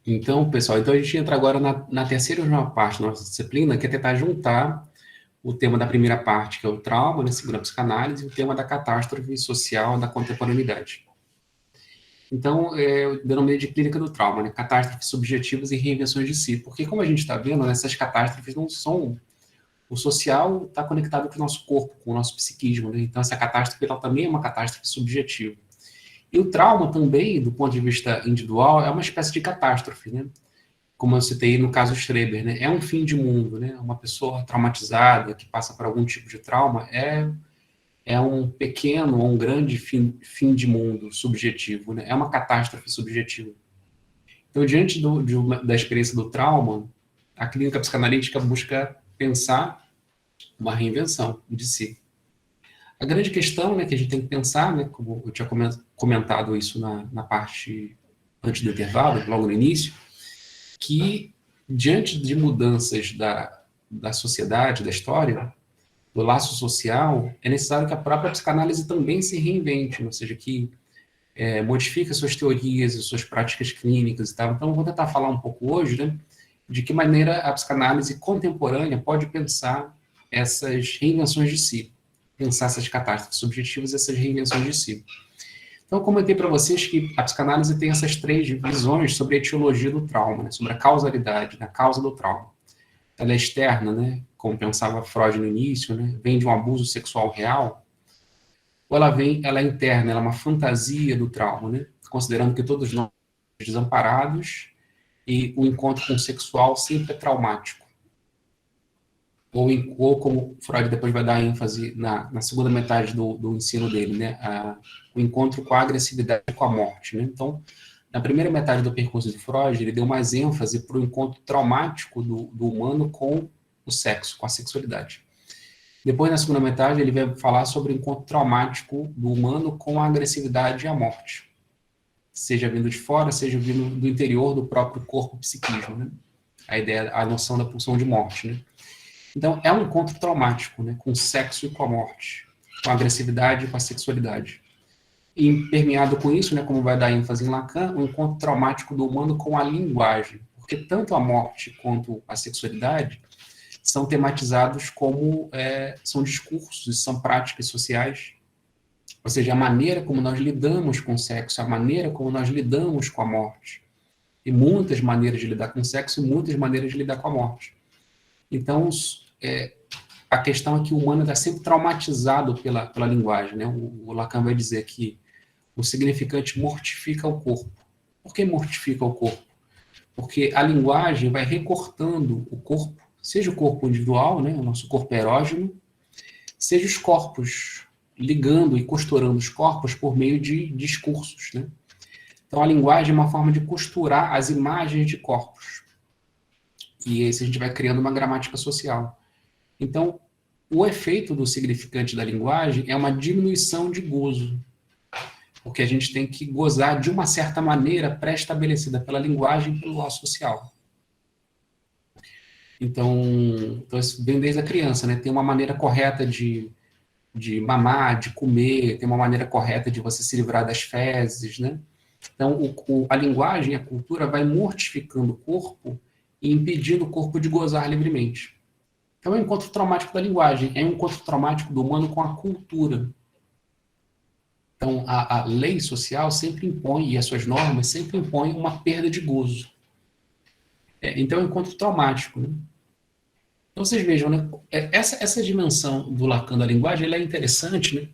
Então, pessoal, então a gente entra agora na terceira e última parte da nossa disciplina, que é tentar juntar o tema da primeira parte, que é o trauma, né, segundo a psicanálise, e o tema da catástrofe social da contemporaneidade. Então, eu denominei de clínica do trauma, né, catástrofes subjetivas e reinvenções de si, porque como a gente está vendo, né, essas catástrofes não são... O social está conectado com o nosso corpo, com o nosso psiquismo, né? Então essa catástrofe ela também é uma catástrofe subjetiva. E o trauma também, do ponto de vista individual, é uma espécie de catástrofe, né? Como eu citei no caso Schreber, né? É um fim de mundo, né? Uma pessoa traumatizada que passa por algum tipo de trauma é um pequeno ou um grande fim de mundo subjetivo, né? É uma catástrofe subjetiva. Então, diante da experiência do trauma, a clínica psicanalítica busca pensar uma reinvenção de si. A grande questão, né, que a gente tem que pensar, né, como eu tinha comentado isso na parte antes do intervalo, logo no início, que diante de mudanças da sociedade, da história, do laço social, é necessário que a própria psicanálise também se reinvente, ou seja, que modifique suas teorias e suas práticas clínicas e tal. Então, eu vou tentar falar um pouco hoje, né, de que maneira a psicanálise contemporânea pode pensar essas reinvenções de si, pensar essas catástrofes subjetivas, essas reinvenções de si. Então, eu comentei para vocês que a psicanálise tem essas três visões sobre a etiologia do trauma, né, sobre a causalidade, a causa do trauma. Ela é externa, né, como pensava Freud no início, né, vem de um abuso sexual real, ou ela é interna, ela é uma fantasia do trauma, né, considerando que todos nós somos desamparados e o encontro com o sexual sempre é traumático. Ou como Freud depois vai dar ênfase na segunda metade do ensino dele, né, o encontro com a agressividade e com a morte. Né? Então, na primeira metade do percurso de Freud, ele deu mais ênfase para o encontro traumático do humano com o sexo, com a sexualidade. Depois, na segunda metade, ele vai falar sobre o encontro traumático do humano com a agressividade e a morte. Seja vindo de fora, seja vindo do interior do próprio corpo psiquismo, né? A ideia, a noção da pulsão de morte, né? Então, é um encontro traumático, né? Com o sexo e com a morte, com a agressividade e com a sexualidade. E permeado com isso, né, como vai dar ênfase em Lacan, um encontro traumático do humano com a linguagem, porque tanto a morte quanto a sexualidade são tematizados como são discursos, são práticas sociais, ou seja, a maneira como nós lidamos com o sexo, a maneira como nós lidamos com a morte. E muitas maneiras de lidar com o sexo e muitas maneiras de lidar com a morte. Então, a questão é que o humano está sempre traumatizado pela linguagem. Né? O Lacan vai dizer que o significante mortifica o corpo. Por que mortifica o corpo? Porque a linguagem vai recortando o corpo, seja o corpo individual, né, o nosso corpo erógeno, seja os corpos, ligando e costurando os corpos por meio de discursos. Né? Então, a linguagem é uma forma de costurar as imagens de corpos. E aí a gente vai criando uma gramática social. Então, o efeito do significante da linguagem é uma diminuição de gozo. Porque a gente tem que gozar de uma certa maneira pré-estabelecida pela linguagem e pelo laço social. Então, isso vem desde a criança, né? Tem uma maneira correta de mamar, de comer, tem uma maneira correta de você se livrar das fezes, né? Então, a linguagem, a cultura vai mortificando o corpo e impedindo o corpo de gozar livremente. Então, é um encontro traumático da linguagem, é um encontro traumático do humano com a cultura. Então, a lei social sempre impõe, e as suas normas sempre impõem uma perda de gozo. Então, é um encontro traumático. Né? Então, vocês vejam, né? Essa dimensão do Lacan da linguagem ela é interessante, né?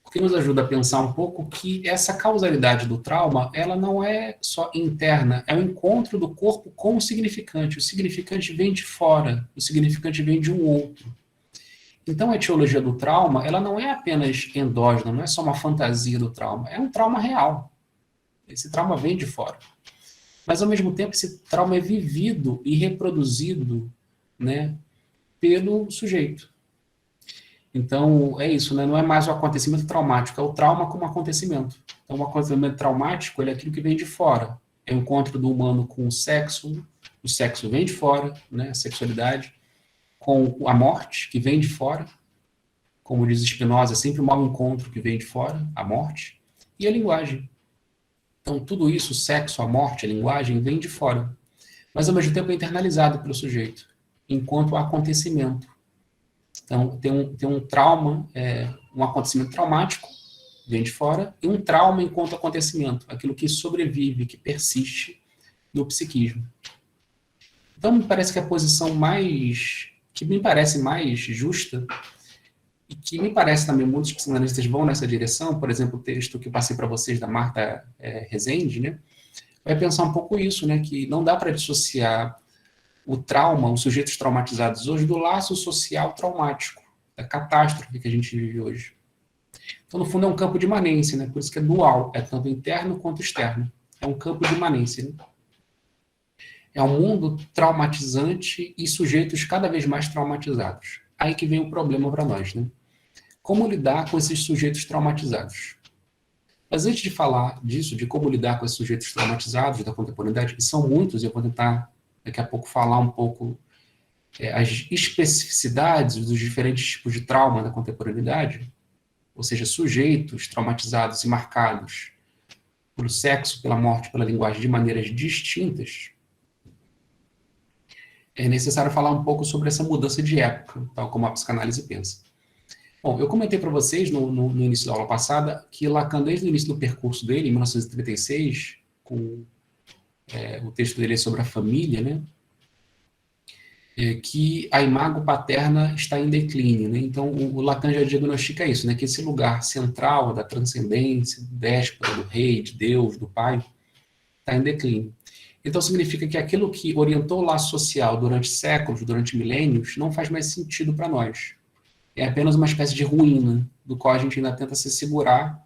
Porque nos ajuda a pensar um pouco que essa causalidade do trauma, ela não é só interna, é o encontro do corpo com o significante. O significante vem de fora, o significante vem de um outro. Então, a etiologia do trauma, ela não é apenas endógena, não é só uma fantasia do trauma, é um trauma real. Esse trauma vem de fora. Mas, ao mesmo tempo, esse trauma é vivido e reproduzido, né, pelo sujeito. Então, é isso, né? Não é mais o acontecimento traumático, é o trauma como acontecimento. Então, o acontecimento traumático ele é aquilo que vem de fora. É o encontro do humano com o sexo vem de fora, né? A sexualidade, com a morte, que vem de fora. Como diz Spinoza, é sempre o mau encontro que vem de fora, a morte, e a linguagem. Então, tudo isso, o sexo, a morte, a linguagem, vem de fora. Mas, ao mesmo tempo, é internalizado pelo sujeito, enquanto acontecimento. Então, tem um trauma, um acontecimento traumático, vem de fora, e um trauma enquanto acontecimento, aquilo que sobrevive, que persiste no psiquismo. Então, me parece que a posição que me parece mais justa, e que me parece também muitos psicanalistas vão nessa direção, por exemplo, o texto que eu passei para vocês da Marta Rezende, né, vai pensar um pouco isso, né, que não dá para dissociar o trauma, os sujeitos traumatizados hoje, do laço social traumático, da catástrofe que a gente vive hoje. Então, no fundo, é um campo de imanência, né? Por isso que é dual, é tanto interno quanto externo. É um campo de imanência. Né? É um mundo traumatizante e sujeitos cada vez mais traumatizados. Aí que vem o problema para nós, né? Como lidar com esses sujeitos traumatizados? Mas antes de falar disso, de como lidar com esses sujeitos traumatizados da contemporaneidade, que são muitos, e eu vou tentar daqui a pouco falar um pouco as especificidades dos diferentes tipos de trauma da contemporaneidade, ou seja, sujeitos traumatizados e marcados pelo sexo, pela morte, pela linguagem de maneiras distintas, é necessário falar um pouco sobre essa mudança de época, tal como a psicanálise pensa. Bom, eu comentei para vocês no início da aula passada que Lacan, desde o início do percurso dele, em 1936, com o texto dele sobre a família, né, que a imago paterna está em declínio. Né? Então, o Lacan já diagnostica isso, né? Que esse lugar central da transcendência, do déspota, do rei, de Deus, do pai, está em declínio. Então, significa que aquilo que orientou o laço social durante séculos, durante milênios, não faz mais sentido para nós. É apenas uma espécie de ruína, do qual a gente ainda tenta se segurar,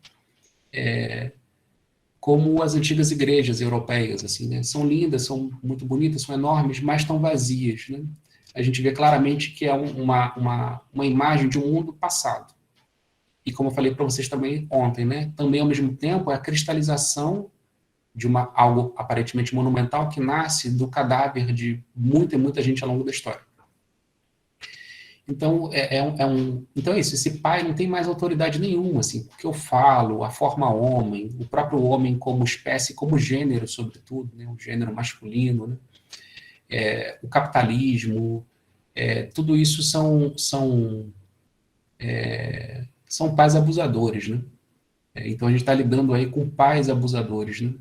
como as antigas igrejas europeias, assim, né? São lindas, são muito bonitas, são enormes, mas estão vazias, né? A gente vê claramente que é uma imagem de um mundo passado. E como eu falei para vocês também ontem, né? Também, ao mesmo tempo, é a cristalização de algo aparentemente monumental que nasce do cadáver de muita e muita gente ao longo da história. Então, então é isso, esse pai não tem mais autoridade nenhuma, assim, porque eu falo, a forma homem, o próprio homem como espécie, como gênero, sobretudo, né, o gênero masculino, né, o capitalismo, tudo isso são pais abusadores, né? Então a gente está lidando aí com pais abusadores, né?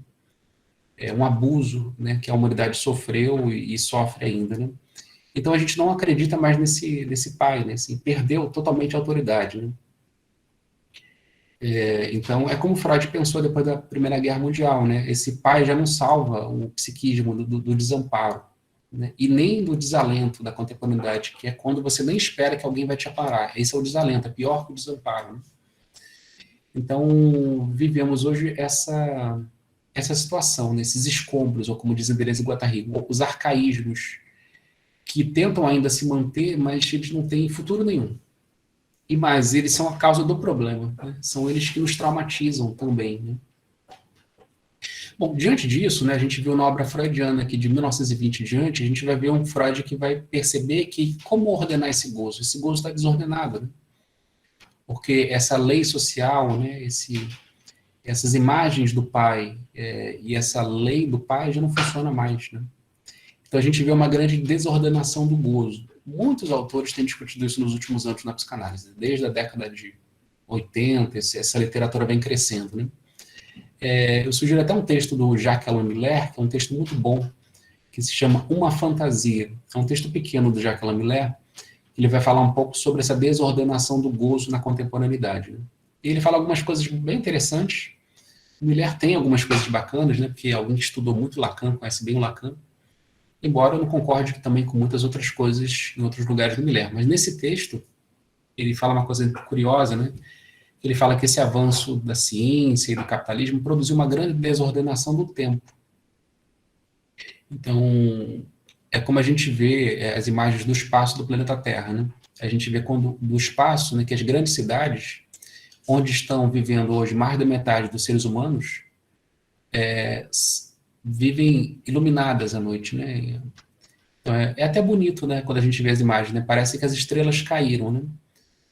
É um abuso, né, que a humanidade sofreu e sofre ainda, né? Então a gente não acredita mais nesse pai, né? Assim, perdeu totalmente a autoridade, né? Então é como Freud pensou depois da Primeira Guerra Mundial, né? Esse pai já não salva o psiquismo do desamparo, né? E nem do desalento da contemporaneidade, que é quando você nem espera que alguém vai te aparar. Esse é o desalento, é pior que o desamparo, né? Então vivemos hoje essa situação, nesses escombros, ou como diz Deleuze e Guattari, os arcaísmos que tentam ainda se manter, mas eles não têm futuro nenhum. E mais, eles são a causa do problema. Né? São eles que nos traumatizam também. Né? Bom, diante disso, né, a gente viu na obra freudiana que de 1920 em diante, a gente vai ver um Freud que vai perceber que como ordenar esse gozo? Esse gozo está desordenado. Né? Porque essa lei social, né, essas imagens do pai e essa lei do pai já não funciona mais. Né? Então a gente vê uma grande desordenação do gozo. Muitos autores têm discutido isso nos últimos anos na psicanálise, desde a década de 80, essa literatura vem crescendo. Né? Eu sugiro até um texto do Jacques Alain Miller, que é um texto muito bom, que se chama Uma Fantasia. É um texto pequeno do Jacques Alain Miller, ele vai falar um pouco sobre essa desordenação do gozo na contemporaneidade. Né? E ele fala algumas coisas bem interessantes. O Miller tem algumas coisas bacanas, né? Porque alguém que estudou muito Lacan, conhece bem o Lacan, embora eu não concorde também com muitas outras coisas em outros lugares do Miller. Mas nesse texto, ele fala uma coisa curiosa, né? Ele fala que esse avanço da ciência e do capitalismo produziu uma grande desordenação do tempo. Então, é como a gente vê as imagens do espaço do planeta Terra, né? A gente vê quando, do espaço, né, que as grandes cidades, onde estão vivendo hoje mais da metade dos seres humanos, vivem iluminadas à noite, né? Então é até bonito, né, quando a gente vê as imagens, né? Parece que as estrelas caíram, né?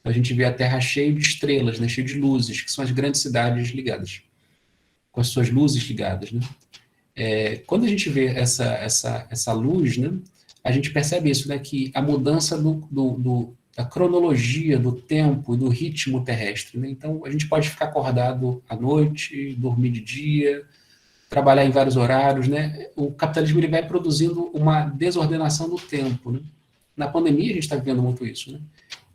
A gente vê a Terra cheia de estrelas, né, cheia de luzes, que são as grandes cidades ligadas, com as suas luzes ligadas, né? Quando a gente vê essa luz, né, a gente percebe isso, né, que a mudança da cronologia, do tempo, do ritmo terrestre, né? Então, a gente pode ficar acordado à noite, dormir de dia, trabalhar em vários horários, né? O capitalismo ele vai produzindo uma desordenação do tempo, né? Na pandemia, a gente está vivendo muito isso, né?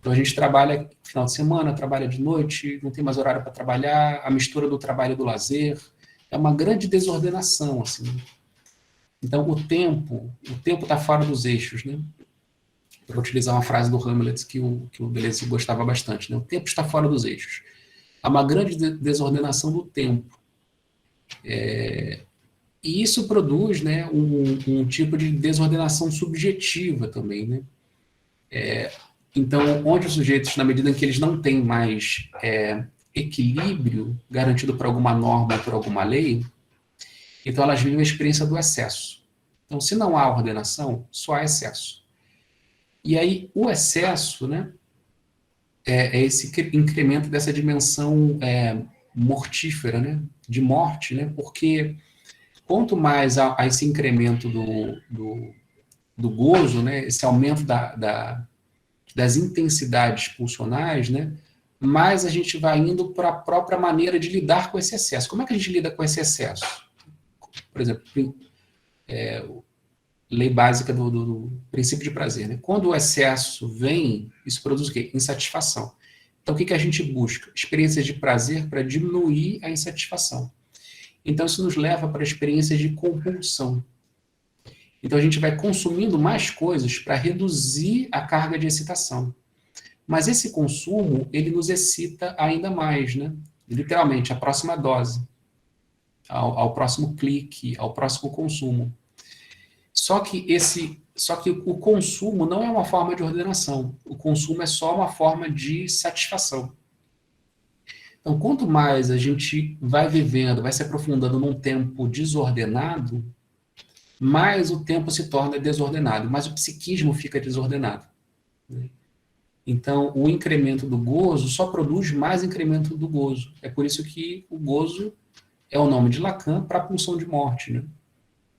Então, a gente trabalha no final de semana, trabalha de noite, não tem mais horário para trabalhar, a mistura do trabalho e do lazer, é uma grande desordenação, assim. Então, o tempo está fora dos eixos, né? Para utilizar uma frase do Hamlet que o Deleuze gostava bastante, né? O tempo está fora dos eixos. Há uma grande desordenação do tempo. E isso produz, né, um tipo de desordenação subjetiva também, né? Então, onde os sujeitos, na medida em que eles não têm mais equilíbrio garantido por alguma norma, por alguma lei, então elas vivem a experiência do excesso. Então, se não há ordenação, só há excesso. E aí, o excesso, né, é esse incremento dessa dimensão mortífera, né, de morte, né, porque quanto mais há esse incremento do gozo, né, esse aumento das intensidades pulsionais, né, mais a gente vai indo para a própria maneira de lidar com esse excesso. Como é que a gente lida com esse excesso? Por exemplo, lei básica do princípio de prazer, né? Quando o excesso vem, isso produz o quê? Insatisfação. Então, o que a gente busca? Experiências de prazer para diminuir a insatisfação. Então, isso nos leva para experiências de compulsão. Então, a gente vai consumindo mais coisas para reduzir a carga de excitação. Mas esse consumo, ele nos excita ainda mais, né? Literalmente, a próxima dose, ao próximo clique, ao próximo consumo. Só que o consumo não é uma forma de ordenação. O consumo é só uma forma de satisfação. Então, quanto mais a gente vai vivendo, vai se aprofundando num tempo desordenado, mais o tempo se torna desordenado, mais o psiquismo fica desordenado. Então, o incremento do gozo só produz mais incremento do gozo. É por isso que o gozo é o nome de Lacan para a pulsão de morte, né?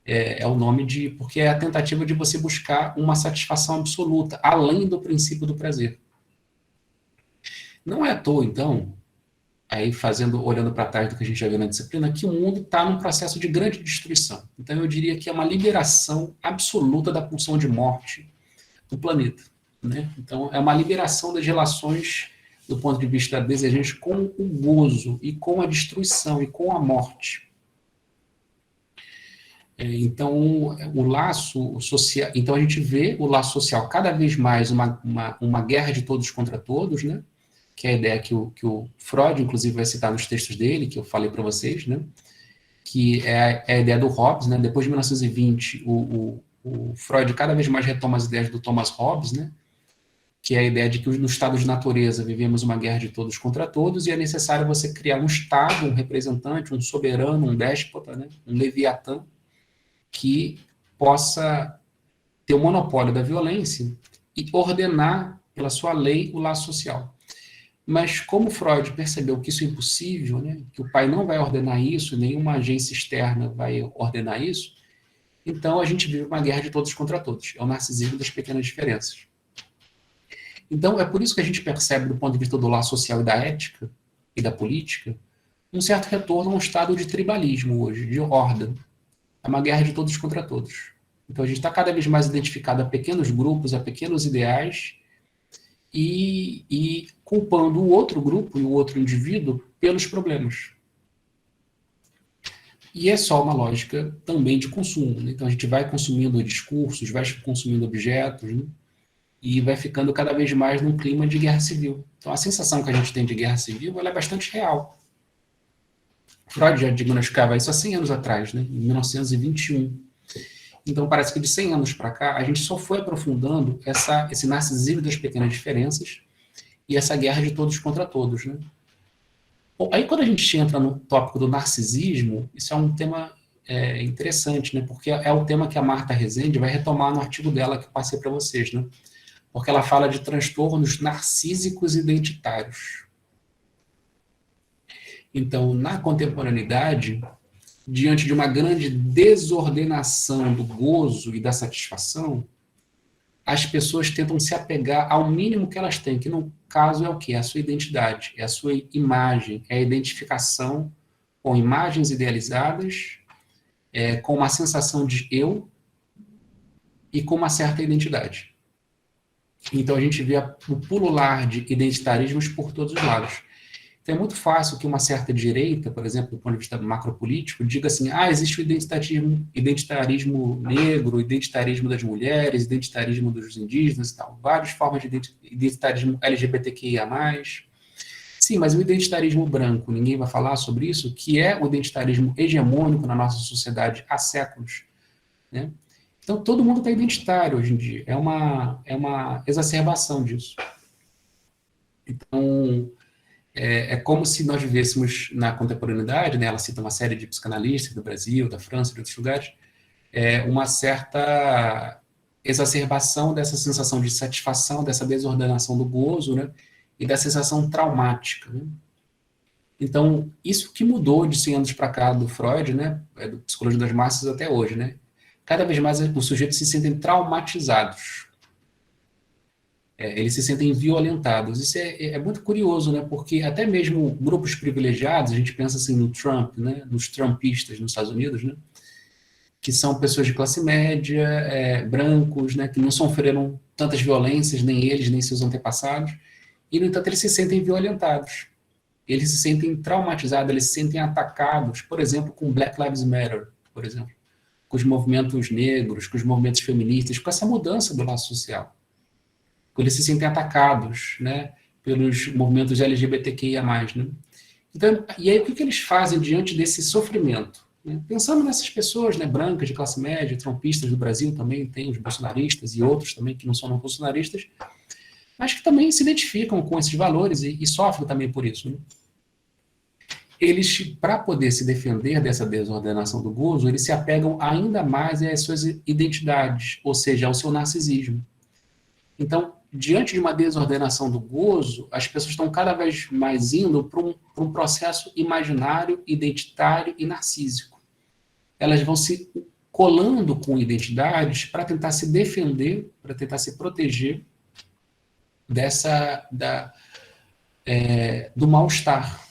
É o nome de... porque é a tentativa de você buscar uma satisfação absoluta, além do princípio do prazer. Não é à toa, então, aí olhando para trás do que a gente já viu na disciplina, que o mundo está num processo de grande destruição. Então, eu diria que é uma liberação absoluta da pulsão de morte do planeta, né? Então, é uma liberação das relações do ponto de vista desejante com o gozo e com a destruição e com a morte. Então, o laço social... Então, a gente vê o laço social cada vez mais uma guerra de todos contra todos, né? Que é a ideia que o Freud, inclusive, vai citar nos textos dele, que eu falei para vocês, né? Que é a ideia do Hobbes, né? Depois de 1920, o Freud cada vez mais retoma as ideias do Thomas Hobbes, né? Que é a ideia de que no estado de natureza vivemos uma guerra de todos contra todos e é necessário você criar um Estado, um representante, um soberano, um déspota, né? Um leviatã, que possa ter o monopólio da violência e ordenar, pela sua lei, o laço social. Mas como Freud percebeu que isso é impossível, né, que o pai não vai ordenar isso, nenhuma agência externa vai ordenar isso, então a gente vive uma guerra de todos contra todos. É o narcisismo das pequenas diferenças. Então é por isso que a gente percebe, do ponto de vista do laço social e da ética e da política, um certo retorno a um estado de tribalismo hoje, de horda. É uma guerra de todos contra todos. Então a gente está cada vez mais identificado a pequenos grupos, a pequenos ideais, e culpando o outro grupo e o outro indivíduo pelos problemas. E é só uma lógica também de consumo, né? Então a gente vai consumindo discursos, vai consumindo objetos, né? E vai ficando cada vez mais num clima de guerra civil. Então a sensação que a gente tem de guerra civil, ela é bastante real. Freud já diagnosticava isso há 100 anos atrás, né? Em 1921. Então, parece que de 100 anos para cá, a gente só foi aprofundando esse narcisismo das pequenas diferenças e essa guerra de todos contra todos, né? Bom, aí quando a gente entra no tópico do narcisismo, isso é um tema interessante, né? Porque é o tema que a Marta Rezende vai retomar no artigo dela que eu passei para vocês, né? Porque ela fala de transtornos narcísicos identitários. Então, na contemporaneidade, diante de uma grande desordenação do gozo e da satisfação, as pessoas tentam se apegar ao mínimo que elas têm, que no caso é o quê? É a sua identidade, é a sua imagem, é a identificação com imagens idealizadas, com uma sensação de eu e com uma certa identidade. Então a gente vê o pulular de identitarismos por todos os lados. Então é muito fácil que uma certa direita, por exemplo, do ponto de vista macropolítico, diga assim, existe o identitarismo negro, identitarismo das mulheres, identitarismo dos indígenas e tal, várias formas de identitarismo LGBTQIA+. Sim, mas o identitarismo branco, ninguém vai falar sobre isso, que é o identitarismo hegemônico na nossa sociedade há séculos, né? Então todo mundo está identitário hoje em dia, é uma exacerbação disso. Então, é como se nós vivêssemos na contemporaneidade, né? Ela cita uma série de psicanalistas do Brasil, da França, de outros lugares, uma certa exacerbação dessa sensação de satisfação, dessa desordenação do gozo, né? E da sensação traumática, né? Então, isso que mudou de 100 anos para cá do Freud, né? Do Psicologia das Massas até hoje, né? Cada vez mais os sujeitos se sentem traumatizados. Eles se sentem violentados. Isso é muito curioso, né? Porque até mesmo grupos privilegiados, a gente pensa assim no Trump, né? Nos trumpistas nos Estados Unidos, né? Que são pessoas de classe média, brancos, né? Que não sofreram tantas violências, nem eles, nem seus antepassados. E, no entanto, eles se sentem violentados. Eles se sentem traumatizados, eles se sentem atacados, por exemplo, com Black Lives Matter, por exemplo. Com os movimentos negros, com os movimentos feministas, com essa mudança do laço social. Eles se sentem atacados, né, pelos movimentos LGBTQIA+, né? Então, e aí o que eles fazem diante desse sofrimento? Né? Pensando nessas pessoas, né, brancas, de classe média, trumpistas do Brasil também, tem os bolsonaristas e outros também que não são não bolsonaristas, mas que também se identificam com esses valores e sofrem também por isso, né? Eles, para poder se defender dessa desordenação do gozo, eles se apegam ainda mais às suas identidades, ou seja, ao seu narcisismo. Então, diante de uma desordenação do gozo, as pessoas estão cada vez mais indo para um processo imaginário, identitário e narcísico. Elas vão se colando com identidades para tentar se defender, para tentar se proteger do mal-estar.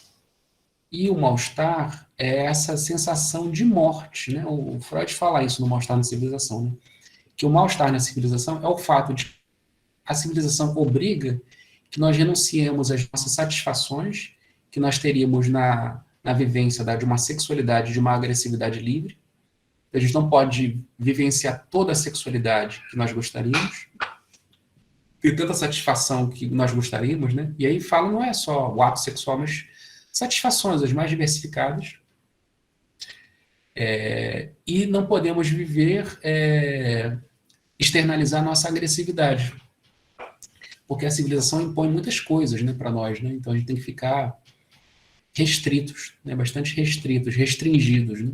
E o mal-estar é essa sensação de morte, né? O Freud fala isso no mal-estar na civilização, né? Que o mal-estar na civilização é o fato de que a civilização obriga que nós renunciemos às nossas satisfações que nós teríamos na vivência de uma sexualidade, de uma agressividade livre. A gente não pode vivenciar toda a sexualidade que nós gostaríamos, ter tanta satisfação que nós gostaríamos, né? E aí fala, não é só o ato sexual, mas satisfações as mais diversificadas, e não podemos externalizar nossa agressividade, porque a civilização impõe muitas coisas, né, para nós, né? Então a gente tem que ficar restritos, né, bastante restritos, restringidos, né?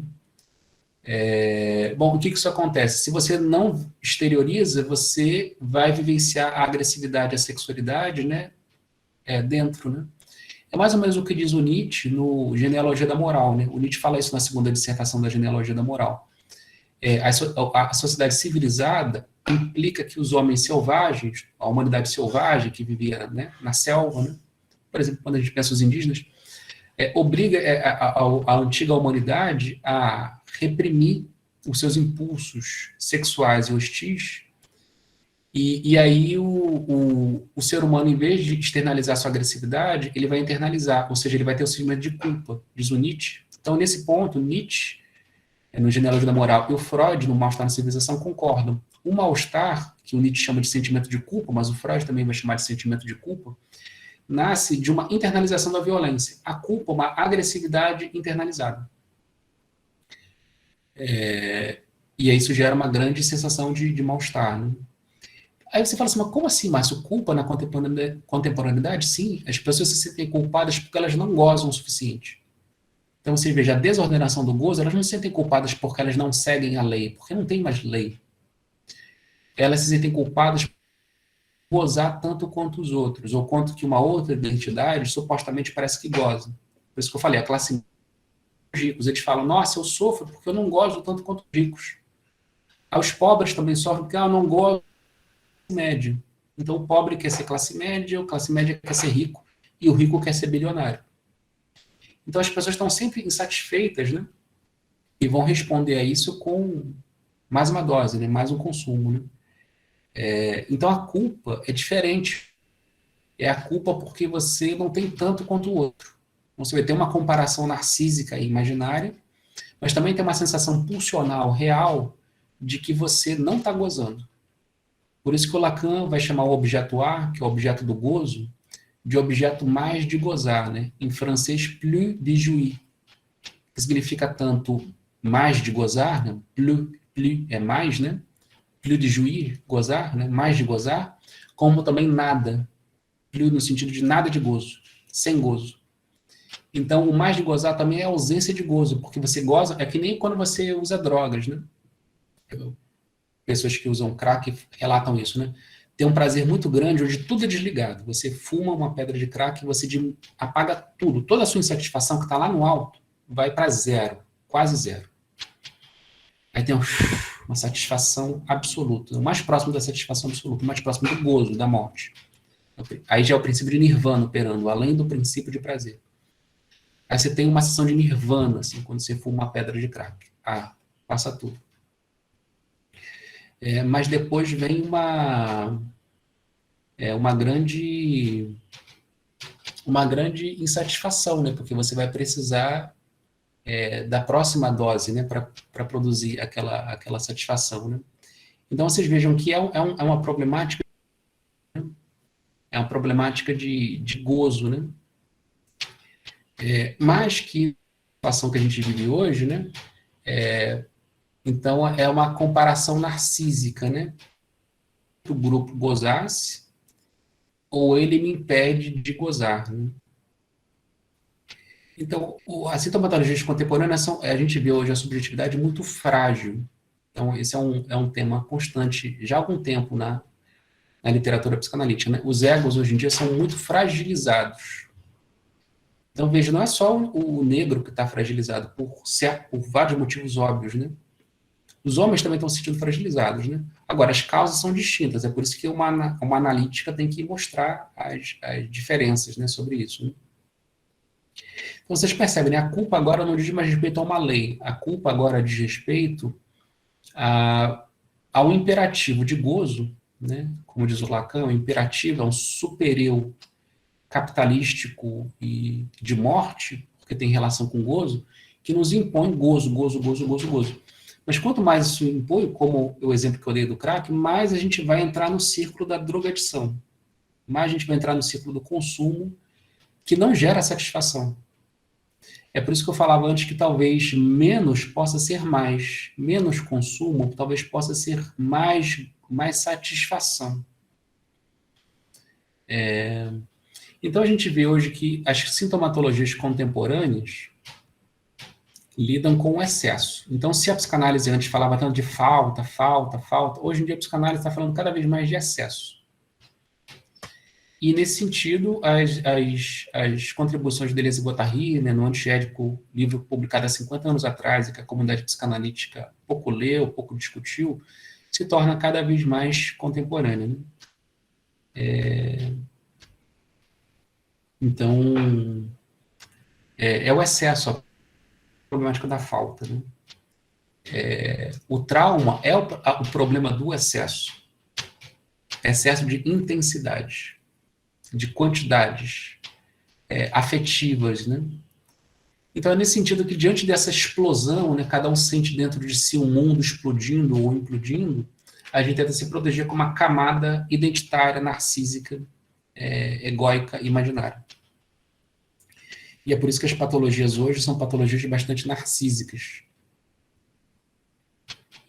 Bom, o que isso acontece? Se você não exterioriza, você vai vivenciar a agressividade, a sexualidade, né, dentro, né? É mais ou menos o que diz o Nietzsche no Genealogia da Moral, né? O Nietzsche fala isso na segunda dissertação da Genealogia da Moral. A sociedade civilizada implica que os homens selvagens, a humanidade selvagem que vivia, né, na selva, né? Por exemplo, quando a gente pensa os indígenas, obriga a antiga humanidade a reprimir os seus impulsos sexuais e hostis. E aí o ser humano, em vez de externalizar sua agressividade, ele vai internalizar, ou seja, ele vai ter o sentimento de culpa, diz o Nietzsche. Então, nesse ponto, Nietzsche, no Genealogia da Moral, e o Freud, no Mal-Estar na Civilização, concordam. O mal-estar, que o Nietzsche chama de sentimento de culpa, mas o Freud também vai chamar de sentimento de culpa, nasce de uma internalização da violência. A culpa é uma agressividade internalizada. E aí isso gera uma grande sensação de mal-estar, né? Aí você fala assim, mas como assim, Márcio? Culpa na contemporaneidade? Sim, as pessoas se sentem culpadas porque elas não gozam o suficiente. Então você veja, a desordenação do gozo, elas não se sentem culpadas porque elas não seguem a lei, porque não tem mais lei. Elas se sentem culpadas por gozar tanto quanto os outros, ou quanto que uma outra identidade supostamente parece que goza. Por isso que eu falei, a classe ricos, eles falam, nossa, eu sofro porque eu não gozo tanto quanto os ricos. Aí os pobres também sofrem porque eu não gozo médio. Então o pobre quer ser classe média quer ser rico, e o rico quer ser bilionário. Então as pessoas estão sempre insatisfeitas, né? E vão responder a isso com mais uma dose, né? Mais um consumo, né? Então a culpa é diferente. É a culpa porque você não tem tanto quanto o outro. Então, você vai ter uma comparação narcísica e imaginária, mas também tem uma sensação pulsional real de que você não está gozando. Por isso que o Lacan vai chamar o objeto A, que é o objeto do gozo, de objeto mais de gozar, né? Em francês, plus de jouir, que significa tanto mais de gozar, né? Plus é mais, né? Plus de jouir, gozar, né? Mais de gozar, como também nada, plus no sentido de nada de gozo, sem gozo. Então, o mais de gozar também é a ausência de gozo, porque você goza, é que nem quando você usa drogas, né? Pessoas que usam crack relatam isso, né? Tem um prazer muito grande onde tudo é desligado. Você fuma uma pedra de crack, você apaga tudo. Toda a sua insatisfação que está lá no alto vai para zero, quase zero. Aí tem uma satisfação absoluta, o mais próximo da satisfação absoluta, o mais próximo do gozo, da morte. Aí já é o princípio de nirvana operando, além do princípio de prazer. Aí você tem uma sensação de nirvana, assim, quando você fuma uma pedra de crack. Ah, passa tudo. Mas depois vem uma grande insatisfação, né? Porque você vai precisar da próxima dose, né? Para produzir aquela satisfação, né? Então vocês vejam que é uma problemática, de gozo, né? Mais que a situação que a gente vive hoje, né? Então é uma comparação narcísica, né? O grupo gozasse ou ele me impede de gozar, né? Então, as sintomatologias contemporâneas a gente vê hoje a subjetividade muito frágil. Então, esse é um tema constante já há algum tempo na literatura psicanalítica, né? Os egos hoje em dia são muito fragilizados. Então, veja, não é só o negro que está fragilizado, por vários motivos óbvios, né? Os homens também estão se sentindo fragilizados, né? Agora, as causas são distintas, é por isso que uma analítica tem que mostrar as diferenças, né, sobre isso, né? Então, vocês percebem, né? A culpa agora não diz mais respeito a uma lei, a culpa agora diz respeito ao imperativo de gozo, né? Como diz o Lacan, o imperativo é um supereu capitalístico e de morte, porque tem relação com gozo, que nos impõe gozo, gozo, gozo, gozo, gozo. Mas quanto mais isso impõe, como o exemplo que eu dei do crack, mais a gente vai entrar no círculo da drogadição. Mais a gente vai entrar no círculo do consumo, que não gera satisfação. É por isso que eu falava antes que talvez menos possa ser mais. Menos consumo talvez possa ser mais satisfação. Então a gente vê hoje que as sintomatologias contemporâneas lidam com o excesso. Então, se a psicanálise antes falava tanto de falta, falta, falta, hoje em dia a psicanálise está falando cada vez mais de excesso. E, nesse sentido, as contribuições de Deleuze e Guattari, né, no Antiédipo, livro publicado há 50 anos atrás, e que a comunidade psicanalítica pouco leu, pouco discutiu, se torna cada vez mais contemporânea, né? Então, é o excesso, a problemática da falta, né? O trauma é o problema do excesso. Excesso de intensidade, de quantidades afetivas, né? Então, é nesse sentido que, diante dessa explosão, né, cada um sente dentro de si um mundo explodindo ou implodindo, a gente tenta se proteger com uma camada identitária, narcísica, egóica, imaginária. E é por isso que as patologias hoje são patologias bastante narcísicas.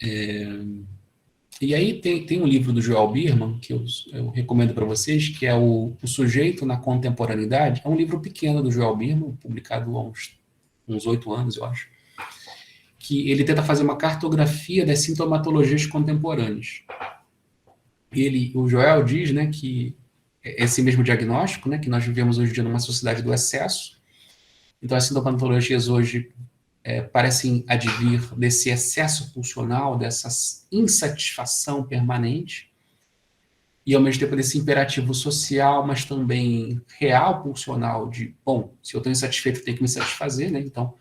E aí tem um livro do Joel Biermann, que eu recomendo para vocês, que é o Sujeito na Contemporaneidade. É um livro pequeno do Joel Biermann, publicado há uns 8 anos, eu acho, que ele tenta fazer uma cartografia das sintomatologias contemporâneas. O Joel diz, né, que esse mesmo diagnóstico, né, que nós vivemos hoje em dia numa sociedade do excesso, então as sintomatologias hoje parecem advir desse excesso pulsional, dessa insatisfação permanente, e ao mesmo tempo desse imperativo social, mas também real pulsional de, bom, se eu estou insatisfeito, eu tenho que me satisfazer, né? Então,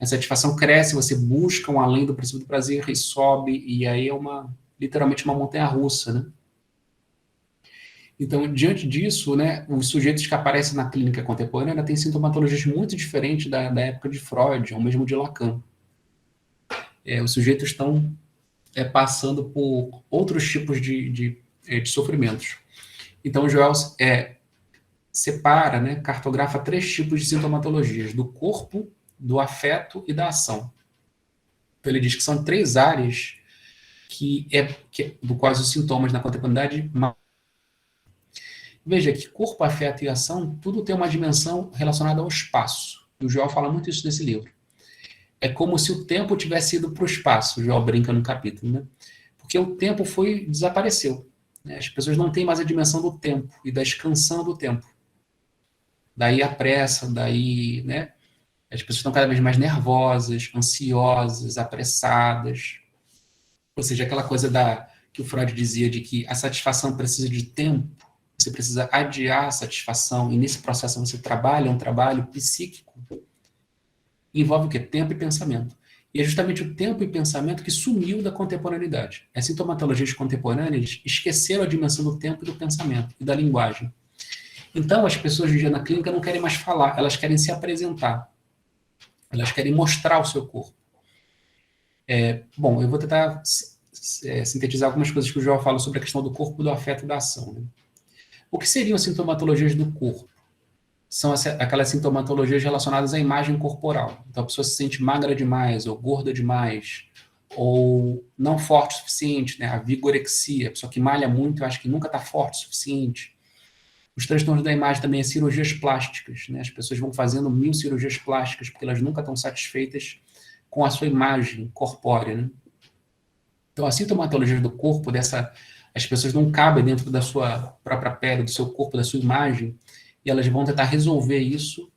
a satisfação cresce, você busca um além do princípio do prazer e sobe, e aí é literalmente uma montanha-russa, né? Então, diante disso, né, os sujeitos que aparecem na clínica contemporânea têm sintomatologias muito diferentes da época de Freud, ou mesmo de Lacan. Os sujeitos estão passando por outros tipos de sofrimentos. Então, o Joel separa, né, cartografa 3 tipos de sintomatologias: do corpo, do afeto e da ação. Então, ele diz que são 3 áreas do quais os sintomas na contemporaneidade. Veja que corpo, afeto e ação, tudo tem uma dimensão relacionada ao espaço. E o Joel fala muito isso nesse livro. É como se o tempo tivesse ido para o espaço, o Joel brinca no capítulo, né? Porque o tempo desapareceu. Né? As pessoas não têm mais a dimensão do tempo e da expansão do tempo. Daí a pressa, daí, né? As pessoas estão cada vez mais nervosas, ansiosas, apressadas. Ou seja, aquela coisa que o Freud dizia de que a satisfação precisa de tempo, você precisa adiar a satisfação, e nesse processo você trabalha um trabalho psíquico. Envolve o quê? Tempo e pensamento. E é justamente o tempo e pensamento que sumiu da contemporaneidade. As sintomatologias contemporâneas esqueceram a dimensão do tempo e do pensamento, e da linguagem. Então, as pessoas hoje em dia na clínica não querem mais falar, elas querem se apresentar. Elas querem mostrar o seu corpo. Bom, eu vou tentar sintetizar algumas coisas que o João fala sobre a questão do corpo, do afeto e da ação. Né? O que seriam as sintomatologias do corpo? São aquelas sintomatologias relacionadas à imagem corporal. Então, a pessoa se sente magra demais, ou gorda demais, ou não forte o suficiente, né? A vigorexia, a pessoa que malha muito, eu acho que nunca está forte o suficiente. Os transtornos da imagem também são cirurgias plásticas, né? As pessoas vão fazendo 1000 cirurgias plásticas porque elas nunca estão satisfeitas com a sua imagem corpórea, né? Então, a sintomatologia do corpo, as pessoas não cabem dentro da sua própria pele, do seu corpo, da sua imagem, e elas vão tentar resolver isso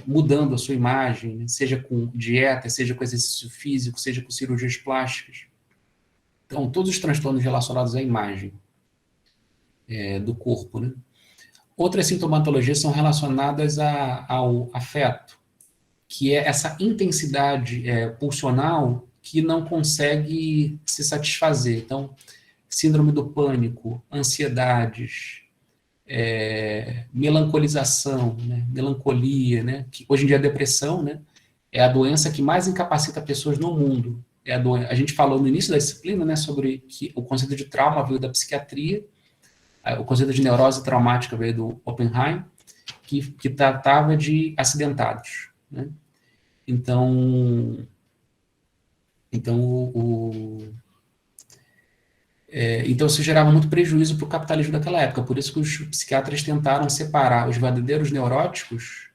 mudando a sua imagem, né? Seja com dieta, seja com exercício físico, seja com cirurgias plásticas. Então, todos os transtornos relacionados à imagem do corpo, né? Outras sintomatologias são relacionadas ao afeto, que é essa intensidade pulsional que não consegue se satisfazer. Então, síndrome do pânico, ansiedades, melancolização, né? Melancolia, né? Que hoje em dia a depressão, né? É a doença que mais incapacita pessoas no mundo. A gente falou no início da disciplina, né, sobre que o conceito de trauma veio da psiquiatria, o conceito de neurose traumática veio do Oppenheim, que tratava de acidentados, né? Então isso gerava muito prejuízo para o capitalismo daquela época. Por isso que os psiquiatras tentaram separar os verdadeiros neuróticos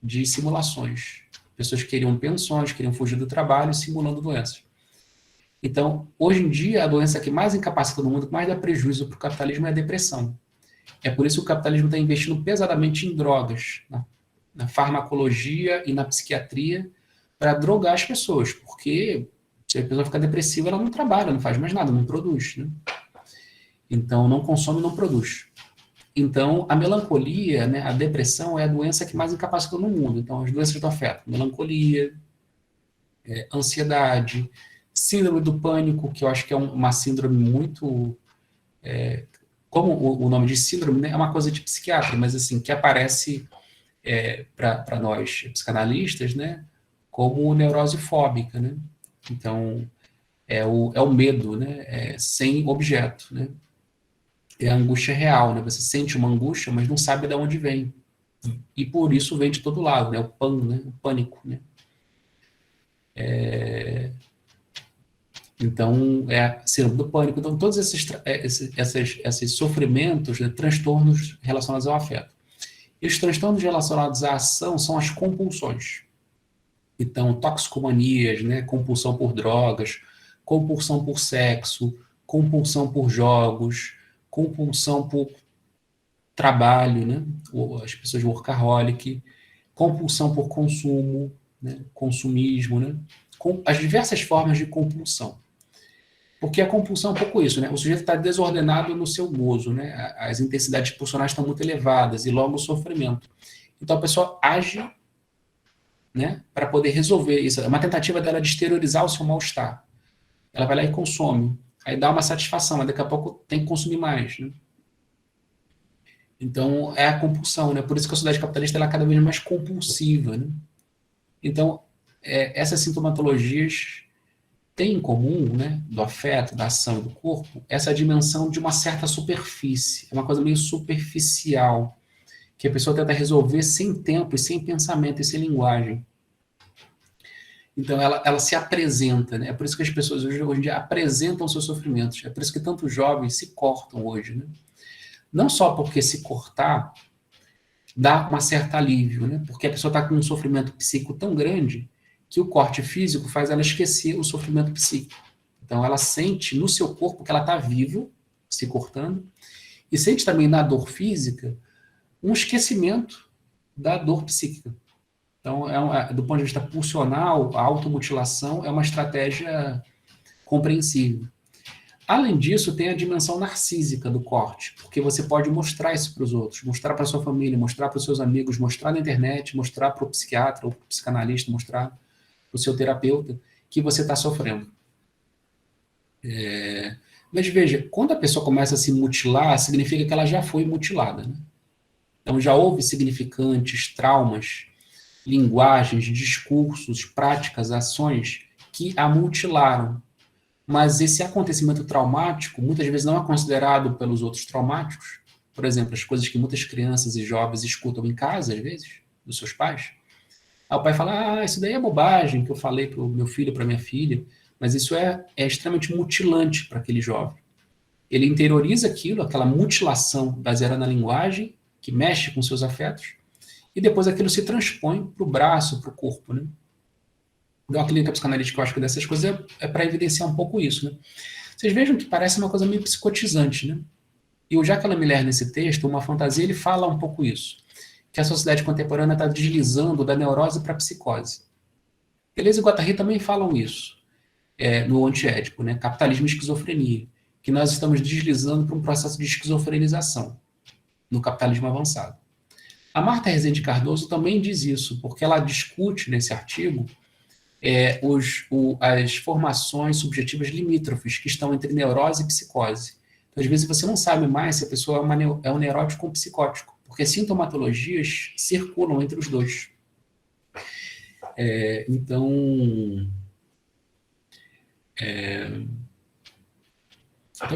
de simulações. Pessoas que queriam pensões, queriam fugir do trabalho, simulando doenças. Então, hoje em dia, a doença que mais incapacita no mundo, que mais dá prejuízo para o capitalismo é a depressão. É por isso que o capitalismo está investindo pesadamente em drogas, na farmacologia e na psiquiatria, para drogar as pessoas, porque se a pessoa ficar depressiva, ela não trabalha, não faz mais nada, não produz, né? Então, não consome, não produz. Então, a melancolia, né, a depressão é a doença que mais incapacita no mundo. Então, as doenças do afeto, melancolia, ansiedade, síndrome do pânico, que eu acho que é uma síndrome muito... como o nome de síndrome, né, é uma coisa de psiquiatra, mas assim, que aparece para nós psicanalistas, né, como neurose fóbica, né? Então, é o medo, né, sem objeto, né? É a angústia real, né? Você sente uma angústia, mas não sabe de onde vem. E por isso vem de todo lado, né? O pânico, né? Então, síndrome do pânico. Então, todos esses sofrimentos, né, transtornos relacionados ao afeto. E os transtornos relacionados à ação são as compulsões. Então, toxicomanias, né, compulsão por drogas, compulsão por sexo, compulsão por jogos, compulsão por trabalho, né, as pessoas workaholic, compulsão por consumo, né, consumismo, né, as diversas formas de compulsão. Porque a compulsão é um pouco isso, né? O sujeito está desordenado no seu gozo, né? As intensidades pulsionais estão muito elevadas e logo o sofrimento. Então a pessoa age, né, para poder resolver isso. É uma tentativa dela de exteriorizar o seu mal-estar. Ela vai lá e consome. Aí dá uma satisfação, mas daqui a pouco tem que consumir mais, né? Então é a compulsão, né? Por isso que a sociedade capitalista ela é cada vez mais compulsiva, né? Então essas sintomatologias tem em comum, né, do afeto, da ação do corpo, essa dimensão de uma certa superfície. É uma coisa meio superficial, que a pessoa tenta resolver sem tempo e sem pensamento e sem linguagem. Então, ela se apresenta, né? É por isso que as pessoas hoje em dia apresentam seus sofrimentos. É por isso que tantos jovens se cortam hoje, né? Não só porque se cortar dá um certo alívio, né? Porque a pessoa está com um sofrimento psíquico tão grande que o corte físico faz ela esquecer o sofrimento psíquico. Então, ela sente no seu corpo que ela está vivo, se cortando, e sente também na dor física um esquecimento da dor psíquica. Então, do ponto de vista pulsional, a automutilação é uma estratégia compreensível. Além disso, tem a dimensão narcísica do corte, porque você pode mostrar isso para os outros, mostrar para a sua família, mostrar para os seus amigos, mostrar na internet, mostrar para o psiquiatra ou para o psicanalista, mostrar para o seu terapeuta que você está sofrendo. Mas veja, quando a pessoa começa a se mutilar, significa que ela já foi mutilada, né? Então já houve significantes, traumas, linguagens, discursos, práticas, ações que a mutilaram. Mas esse acontecimento traumático, muitas vezes não é considerado pelos outros traumáticos. Por exemplo, as coisas que muitas crianças e jovens escutam em casa, às vezes, dos seus pais. Aí o pai fala, isso daí é bobagem que eu falei para o meu filho, para minha filha. Mas isso é extremamente mutilante para aquele jovem. Ele interioriza aquilo, aquela mutilação baseada na linguagem, que mexe com seus afetos, e depois aquilo se transpõe para o braço, para o corpo, né? Então, a clínica psicanalítica, eu acho que dessas coisas é para evidenciar um pouco isso, né? Vocês vejam que parece uma coisa meio psicotizante, né? E o Jacques Miller, nesse texto, Uma Fantasia, ele fala um pouco isso, que a sociedade contemporânea está deslizando da neurose para a psicose. Deleuze e Guattari também falam isso, no Antiédipo, né? Capitalismo e esquizofrenia, que nós estamos deslizando para um processo de esquizofrenização no capitalismo avançado. A Marta Rezende Cardoso também diz isso, porque ela discute nesse artigo as formações subjetivas limítrofes que estão entre neurose e psicose. Então, às vezes, você não sabe mais se a pessoa é um neurótico ou um psicótico, porque sintomatologias circulam entre os dois. Então,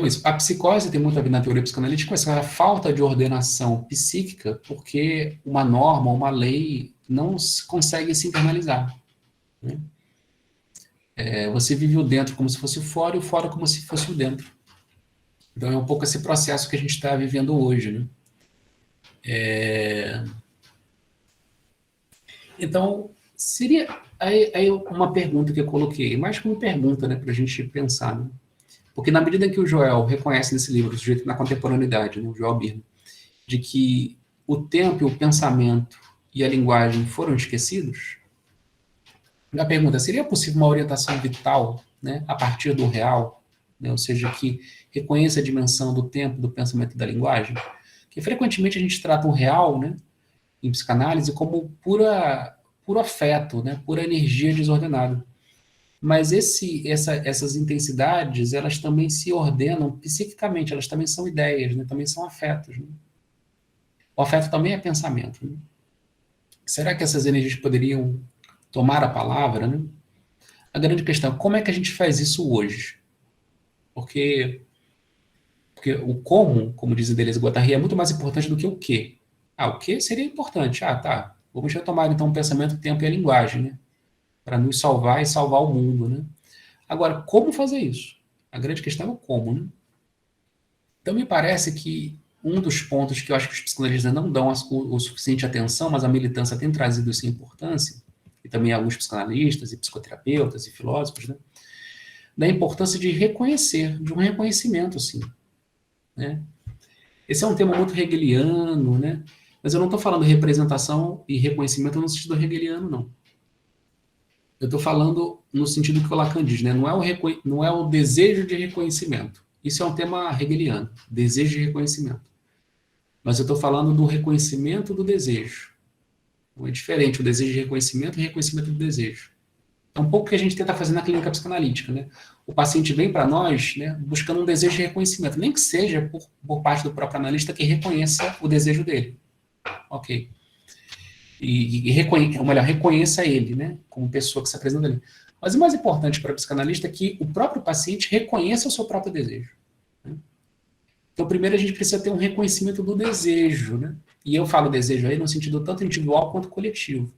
isso. A psicose tem muito a ver na teoria psicanalítica com essa falta de ordenação psíquica, porque uma norma, uma lei não consegue se internalizar, né? Você vive o dentro como se fosse o fora e o fora como se fosse o dentro. Então é um pouco esse processo que a gente está vivendo hoje, né? Então, seria aí uma pergunta que eu coloquei, mais como pergunta, né, para a gente pensar, né? Porque na medida que o Joel reconhece nesse livro, o sujeito na contemporaneidade, né, o Joel Birne, de que o tempo, o pensamento e a linguagem foram esquecidos, a pergunta, seria possível uma orientação vital, né, a partir do real, né, ou seja, que reconheça a dimensão do tempo, do pensamento e da linguagem? Que frequentemente a gente trata o real, né, em psicanálise, como puro afeto, né, pura energia desordenada. Mas essas intensidades, elas também se ordenam psiquicamente, elas também são ideias, né, também são afetos, né? O afeto também é pensamento, né? Será que essas energias poderiam tomar a palavra, né? A grande questão é como é que a gente faz isso hoje? Porque o como diz a Deleuze e Guattari, é muito mais importante do que o que. O que seria importante? Tá. Vamos retomar, então, o pensamento, o tempo e a linguagem, né? para nos salvar e salvar o mundo, né? Agora, como fazer isso? A grande questão é o como, né? Então, me parece que um dos pontos que eu acho que os psicanalistas não dão o suficiente atenção, mas a militância tem trazido essa importância, e também alguns psicanalistas e psicoterapeutas e filósofos, né? Da importância de reconhecer, de um reconhecimento, assim, né? Esse é um tema muito hegeliano, né? Mas eu não estou falando representação e reconhecimento no sentido hegeliano, não. Eu estou falando no sentido que o Lacan diz, né? Não é o desejo de reconhecimento. Isso é um tema hegeliano, desejo de reconhecimento. Mas eu estou falando do reconhecimento do desejo. Não é diferente o desejo de reconhecimento e reconhecimento do desejo. É um pouco o que a gente tenta fazer na clínica psicanalítica, né? O paciente vem para nós, né, buscando um desejo de reconhecimento, nem que seja por parte do próprio analista que reconheça o desejo dele. Ok. Ou melhor, reconheça ele, né, como pessoa que se apresenta ali. Mas o mais importante para o psicanalista é que o próprio paciente reconheça o seu próprio desejo. Né? Então, primeiro a gente precisa ter um reconhecimento do desejo, né? E eu falo desejo aí no sentido tanto individual quanto coletivo.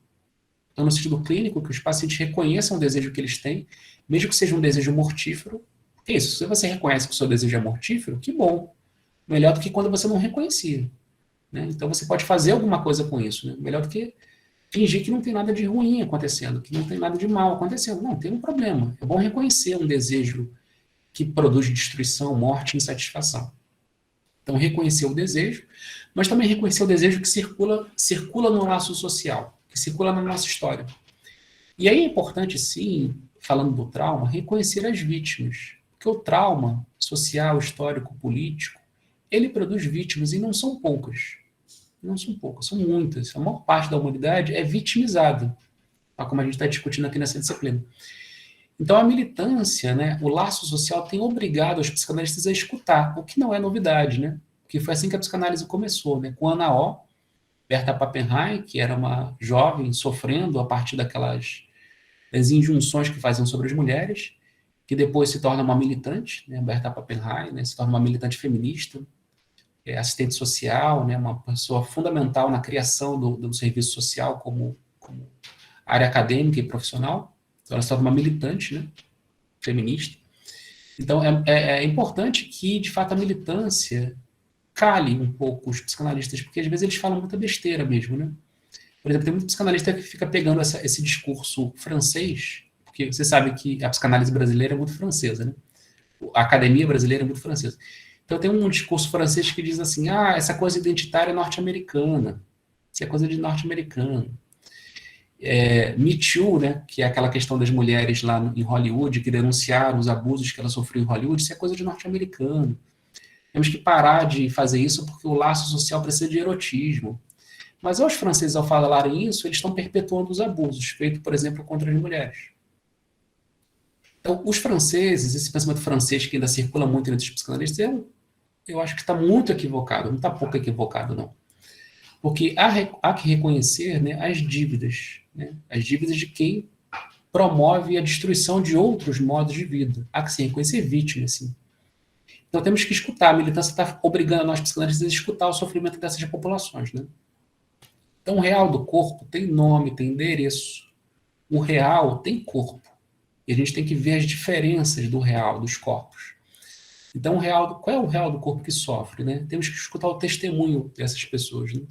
Então, no sentido clínico, que os pacientes reconheçam o desejo que eles têm, mesmo que seja um desejo mortífero. É isso, se você reconhece que o seu desejo é mortífero, que bom. Melhor do que quando você não reconhecia. Né? Então, você pode fazer alguma coisa com isso. Né? Melhor do que fingir que não tem nada de ruim acontecendo, que não tem nada de mal acontecendo. Não, tem um problema. É bom reconhecer um desejo que produz destruição, morte e insatisfação. Então, reconhecer o desejo, mas também reconhecer o desejo que circula no laço social, que circula na nossa história. E aí é importante, sim, falando do trauma, reconhecer as vítimas. Porque o trauma social, histórico, político, ele produz vítimas e não são poucas. Não são poucas, são muitas. A maior parte da humanidade é vitimizada, como a gente está discutindo aqui nessa disciplina. Então, a militância, né, o laço social tem obrigado os psicanalistas a escutar, o que não é novidade, né? Porque foi assim que a psicanálise começou, né? Com Ana O, Berta Pappenheim, que era uma jovem sofrendo a partir das injunções que faziam sobre as mulheres, que depois se torna uma militante, né? Berta Pappenheim, né, se torna uma militante feminista, assistente social, né, uma pessoa fundamental na criação do serviço social como área acadêmica e profissional. Então, ela se torna uma militante, né, feminista. Então, é importante que, de fato, a militância cale um pouco os psicanalistas, porque às vezes eles falam muita besteira mesmo, né? Por exemplo, tem muito psicanalista que fica pegando esse discurso francês, porque você sabe que a psicanálise brasileira é muito francesa, né? A academia brasileira é muito francesa. Então tem um discurso francês que diz assim, essa coisa identitária é norte-americana, isso é coisa de norte-americano. Me Too, né, que é aquela questão das mulheres lá em Hollywood, que denunciaram os abusos que ela sofreu em Hollywood, isso é coisa de norte-americano. Temos que parar de fazer isso porque o laço social precisa de erotismo. Mas os franceses, ao falarem isso, eles estão perpetuando os abusos, feitos, por exemplo, contra as mulheres. Então, os franceses, esse pensamento francês que ainda circula muito entre os psicanalistas, eu acho que está muito equivocado, não está pouco equivocado, não. Porque há que reconhecer, né, as dívidas, né, as dívidas de quem promove a destruição de outros modos de vida. Há que se reconhecer vítima, assim. Então temos que escutar, a militância está obrigando nós psicanalistas a escutar o sofrimento dessas populações, né? Então o real do corpo tem nome, tem endereço. O real tem corpo. E a gente tem que ver as diferenças do real, dos corpos. Então, qual é o real do corpo que sofre, né? Temos que escutar o testemunho dessas pessoas, né?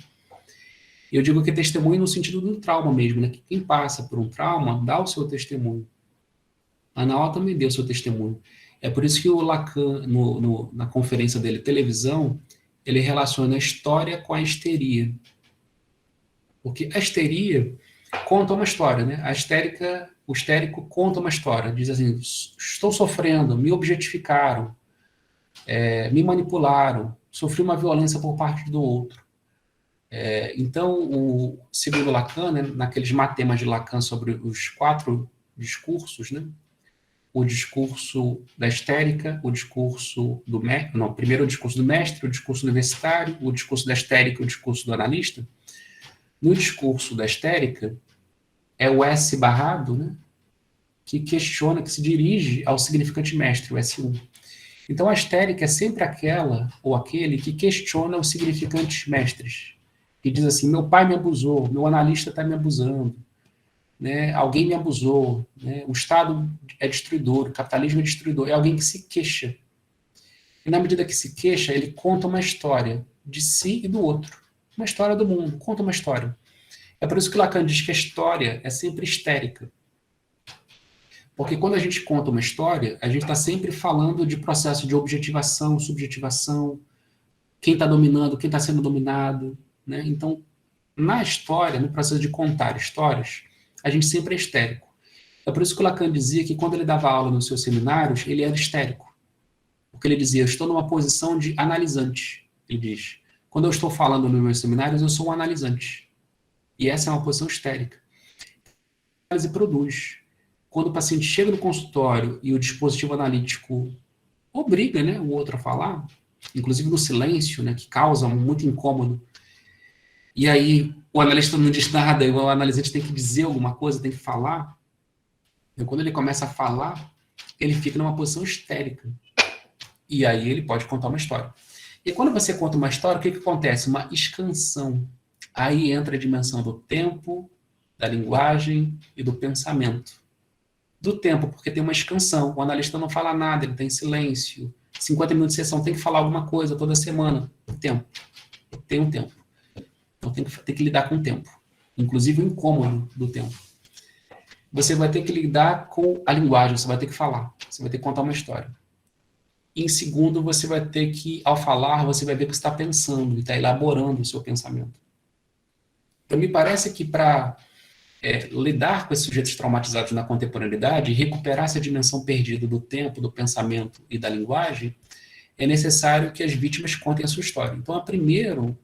Eu digo que testemunho no sentido do trauma mesmo, né? Que quem passa por um trauma dá o seu testemunho. A Ana O também deu o seu testemunho. É por isso que o Lacan, na conferência dele, Televisão, ele relaciona a história com a histeria. Porque a histeria conta uma história, né? O histérico conta uma história. Diz assim, estou sofrendo, me objetificaram, me manipularam, sofri uma violência por parte do outro. Então, segundo Lacan, né, naqueles matemas de Lacan sobre os 4 discursos, né, o discurso da histérica, o discurso do mestre, não, primeiro o discurso do mestre, o discurso universitário, o discurso da histérica e o discurso do analista. No discurso da histérica, é o S barrado, né, que questiona, que se dirige ao significante mestre, o S1. Então, a histérica é sempre aquela ou aquele que questiona os significantes mestres, que diz assim, meu pai me abusou, meu analista está me abusando, né? Alguém me abusou, né? O Estado é destruidor, o capitalismo é destruidor. É alguém que se queixa. E na medida que se queixa, ele conta uma história de si e do outro. Uma história do mundo, conta uma história. É por isso que Lacan diz que a história é sempre histérica. Porque quando a gente conta uma história, a gente está sempre falando de processo de objetivação, subjetivação, quem está dominando, quem está sendo dominado, né? Então, na história, no processo de contar histórias, a gente sempre é histérico. É por isso que o Lacan dizia que quando ele dava aula nos seus seminários, ele era histérico. Porque ele dizia, eu estou numa posição de analisante, ele diz. Quando eu estou falando nos meus seminários, eu sou um analisante. E essa é uma posição histérica. A análise produz. Quando o paciente chega no consultório e o dispositivo analítico obriga, né, o outro a falar, inclusive no silêncio, né, que causa muito incômodo, e aí o analista não diz nada, e o analisante tem que dizer alguma coisa, tem que falar, e quando ele começa a falar, ele fica numa posição histérica. E aí ele pode contar uma história. E quando você conta uma história, o que acontece? Uma escansão. Aí entra a dimensão do tempo, da linguagem e do pensamento. Do tempo, porque tem uma escansão. O analista não fala nada, ele está em silêncio. 50 minutos de sessão, tem que falar alguma coisa toda semana. Tempo. Tem um tempo. Então tem que lidar com o tempo. Inclusive o incômodo do tempo. Você vai ter que lidar com a linguagem, você vai ter que falar. Você vai ter que contar uma história. Em segundo, você vai ter que, ao falar, você vai ver que você está pensando e está elaborando o seu pensamento. Então, me parece que para lidar com esses sujeitos traumatizados na contemporaneidade e recuperar essa dimensão perdida do tempo, do pensamento e da linguagem, é necessário que as vítimas contem a sua história. Então, a primeira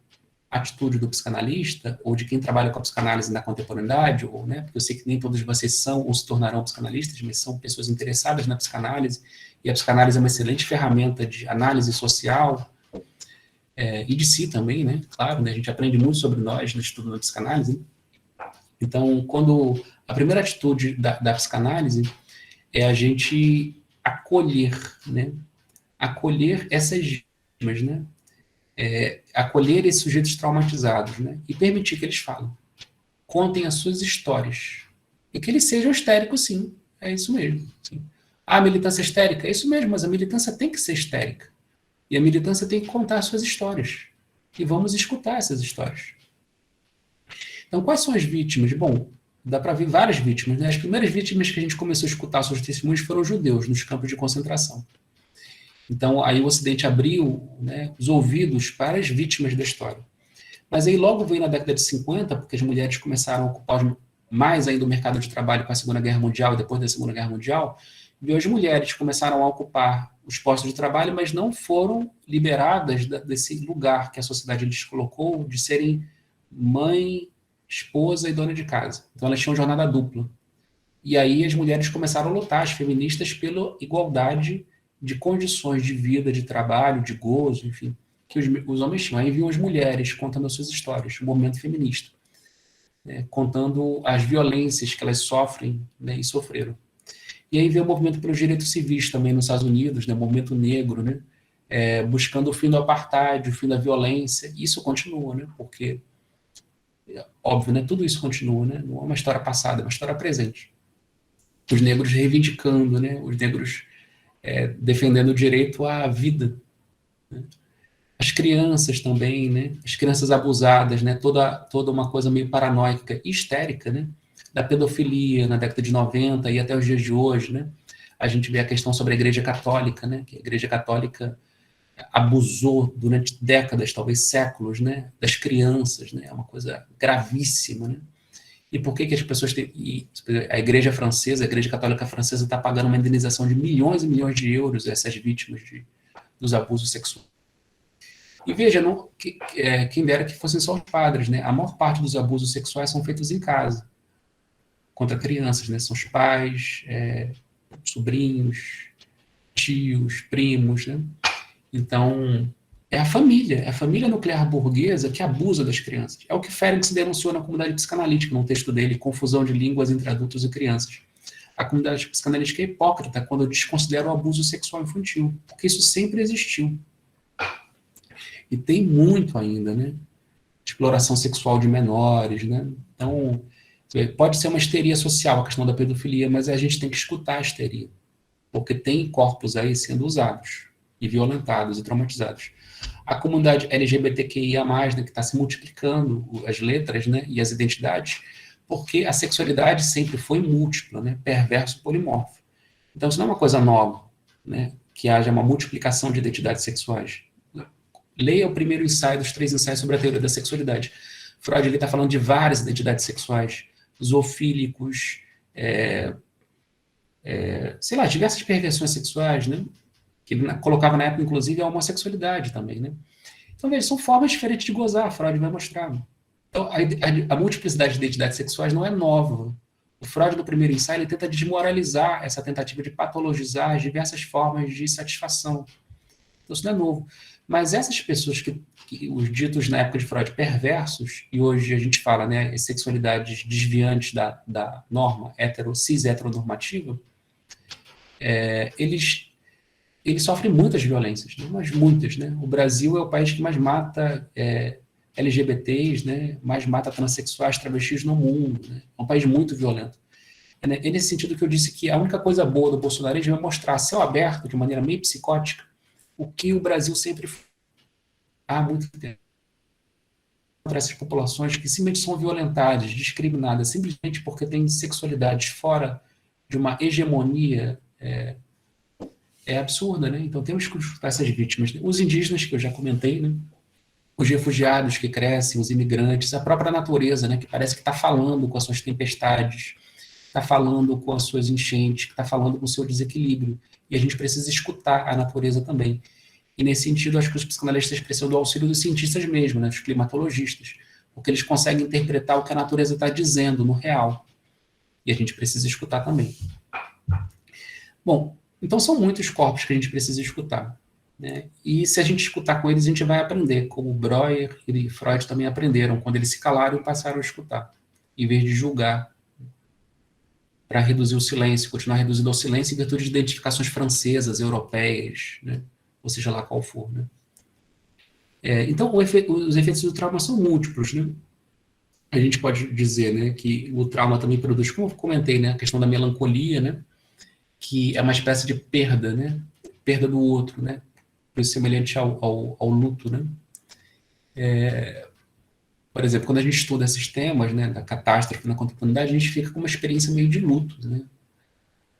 atitude do psicanalista, ou de quem trabalha com a psicanálise na contemporaneidade, ou, né, porque eu sei que nem todos vocês são ou se tornarão psicanalistas, mas são pessoas interessadas na psicanálise, e a psicanálise é uma excelente ferramenta de análise social, e de si também, né, claro, né, a gente aprende muito sobre nós no estudo da psicanálise. Então, quando a primeira atitude da psicanálise é a gente acolher, né, acolher essas vítimas, né, acolher esses sujeitos traumatizados, né, e permitir que eles falem, contem as suas histórias, e que eles sejam histéricos, sim, é isso mesmo. Sim. A militância histérica, é isso mesmo, mas a militância tem que ser histérica, e a militância tem que contar as suas histórias, e vamos escutar essas histórias. Então, quais são as vítimas? Bom, dá para ver várias vítimas, né? As primeiras vítimas que a gente começou a escutar seus testemunhos foram judeus, nos campos de concentração. Então, aí o Ocidente abriu, né, os ouvidos para as vítimas da história. Mas aí logo veio na década de 50, porque as mulheres começaram a ocupar mais ainda o mercado de trabalho com a Segunda Guerra Mundial e depois da Segunda Guerra Mundial, e as mulheres começaram a ocupar os postos de trabalho, mas não foram liberadas desse lugar que a sociedade lhes colocou de serem mãe, esposa e dona de casa. Então elas tinham jornada dupla. E aí as mulheres começaram a lutar, as feministas, pela igualdade de condições de vida, de trabalho, de gozo, enfim, que os homens tinham. Aí vinham as mulheres contando as suas histórias, o movimento feminista, né, contando as violências que elas sofrem, né, e sofreram. E aí veio o movimento pelos direitos civis também nos Estados Unidos, né, o movimento negro, né, buscando o fim do apartheid, o fim da violência. Isso continua, né, porque, óbvio, né, tudo isso continua, né, não é uma história passada, é uma história presente. Os negros reivindicando, né, os negros defendendo o direito à vida, né? As crianças também, né, as crianças abusadas, né, toda uma coisa meio paranoica e histérica, né, da pedofilia na década de 90 e até os dias de hoje, né, a gente vê a questão sobre a Igreja Católica, né, que a Igreja Católica abusou durante décadas, talvez séculos, né, das crianças, né, é uma coisa gravíssima, né. E por que as pessoas têm... a Igreja Francesa, a Igreja Católica Francesa está pagando uma indenização de milhões e milhões de euros a essas vítimas dos abusos sexuais. E veja, quem dera que fossem só os padres, né? A maior parte dos abusos sexuais são feitos em casa, contra crianças, né? São os pais, sobrinhos, tios, primos, né? Então, é a família nuclear burguesa que abusa das crianças. É o que Ferenczi denunciou na comunidade psicanalítica, num texto dele, Confusão de Línguas entre Adultos e Crianças. A comunidade psicanalítica é hipócrita quando desconsidera o abuso sexual infantil, porque isso sempre existiu. E tem muito ainda, né? Exploração sexual de menores, né? Então, Pode ser uma histeria social, a questão da pedofilia, mas a gente tem que escutar a histeria, porque tem corpos aí sendo usados, e violentados, e traumatizados. A comunidade LGBTQIA+, né, que está se multiplicando, as letras, né, e as identidades, porque a sexualidade sempre foi múltipla, né, perverso, polimorfo. Então, isso não é uma coisa nova, né, que haja uma multiplicação de identidades sexuais. Leia o primeiro ensaio dos 3 ensaios sobre a teoria da sexualidade. Freud está falando de várias identidades sexuais, zoofílicos, sei lá, diversas perversões sexuais, né, que ele colocava na época, inclusive, a homossexualidade também, né. Então, veja, são formas diferentes de gozar, Freud vai mostrar. Então, a multiplicidade de identidades sexuais não é nova. O Freud, no primeiro ensaio, ele tenta desmoralizar essa tentativa de patologizar as diversas formas de satisfação. Então, isso não é novo. Mas essas pessoas que os ditos na época de Freud perversos, e hoje a gente fala, né, sexualidades desviantes da norma cis-heteronormativa, eles sofrem muitas violências, né? Mas muitas, né? O Brasil é o país que mais mata LGBTs, né? Mais mata transexuais, travestis no mundo, né? É um país muito violento. É nesse sentido que eu disse que a única coisa boa do bolsonarismo é mostrar a céu aberto, de maneira meio psicótica, o que o Brasil sempre foi há muito tempo. Para essas populações que simplesmente são violentadas, discriminadas, simplesmente porque têm sexualidades fora de uma hegemonia absurda, né? Então temos que escutar essas vítimas. Os indígenas, que eu já comentei, né? Os refugiados que crescem, os imigrantes, a própria natureza, né? Que parece que está falando com as suas tempestades, está falando com as suas enchentes, que está falando com o seu desequilíbrio. E a gente precisa escutar a natureza também. E nesse sentido, acho que os psicanalistas precisam do auxílio dos cientistas mesmo, né? Dos climatologistas, porque eles conseguem interpretar o que a natureza está dizendo no real. E a gente precisa escutar também. Bom, então são muitos corpos que a gente precisa escutar, né? E se a gente escutar com eles, a gente vai aprender, como Breuer e Freud também aprenderam, quando eles se calaram e passaram a escutar, em vez de julgar, para reduzir o silêncio, continuar reduzindo ao silêncio em virtude de identificações francesas, europeias, né? Ou seja lá qual for, né? Então, os efeitos do trauma são múltiplos, né? A gente pode dizer, né, que o trauma também produz, como eu comentei, né, a questão da melancolia, né, que é uma espécie de perda, né, perda do outro, né, semelhante ao luto, né. Por exemplo, quando a gente estuda esses temas, né, da catástrofe na contemporaneidade, a gente fica com uma experiência meio de luto, né.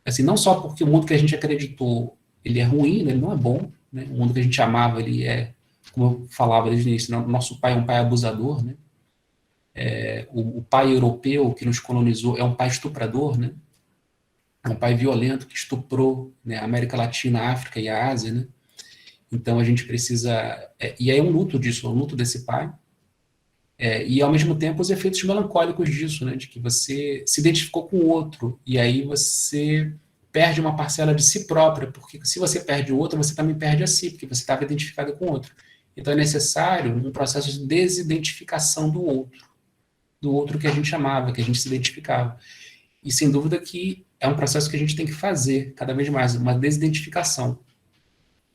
Assim, não só porque o mundo que a gente acreditou, ele é ruim, né, ele não é bom, né, o mundo que a gente amava, ele é, como eu falava desde o início, nosso pai é um pai abusador, né, o pai europeu que nos colonizou é um pai estuprador, né, é um pai violento que estuprou, né, a América Latina, a África e a Ásia, né. Então a gente precisa, e aí é um luto disso, é um luto desse pai, e ao mesmo tempo os efeitos melancólicos disso, né, de que você se identificou com o outro, e aí você perde uma parcela de si própria, porque se você perde o outro, você também perde a si, porque você estava identificado com o outro. Então é necessário um processo de desidentificação do outro que a gente amava, que a gente se identificava. E sem dúvida que é um processo que a gente tem que fazer cada vez mais, uma desidentificação,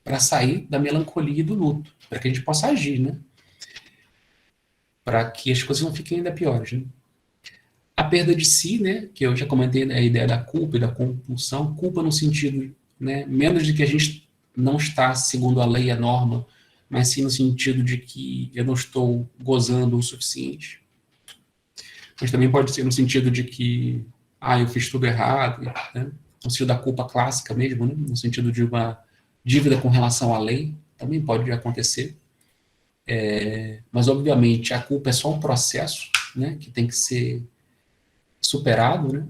para sair da melancolia e do luto, para que a gente possa agir, né? Para que as coisas não fiquem ainda piores, né? A perda de si, né, que eu já comentei, né, a ideia da culpa e da compulsão, culpa no sentido, né, menos de que a gente não está segundo a lei e a norma, mas sim no sentido de que eu não estou gozando o suficiente. Mas também pode ser no sentido de que, eu fiz tudo errado, né, no sentido da culpa clássica mesmo, né, no sentido de uma dívida com relação à lei, também pode acontecer. Mas, obviamente, a culpa é só um processo, né, que tem que ser superado, né?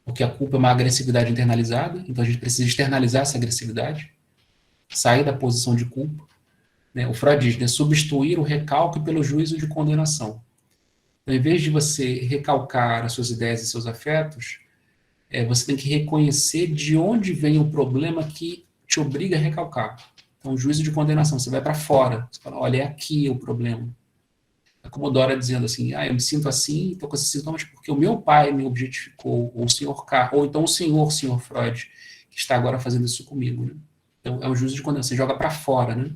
Porque a culpa é uma agressividade internalizada, então a gente precisa externalizar essa agressividade, sair da posição de culpa, né? O Freud diz, né, substituir o recalque pelo juízo de condenação. Então, em vez de você recalcar as suas ideias e seus afetos, você tem que reconhecer de onde vem o problema que te obriga a recalcar. Então, o juízo de condenação, você vai para fora, você fala, olha, é aqui o problema. A Comodora dizendo assim, eu me sinto assim, estou com esses sintomas porque o meu pai me objetificou, ou o senhor K, ou então o senhor Freud, que está agora fazendo isso comigo, né? Então, é um juízo de condenação, você joga para fora, né?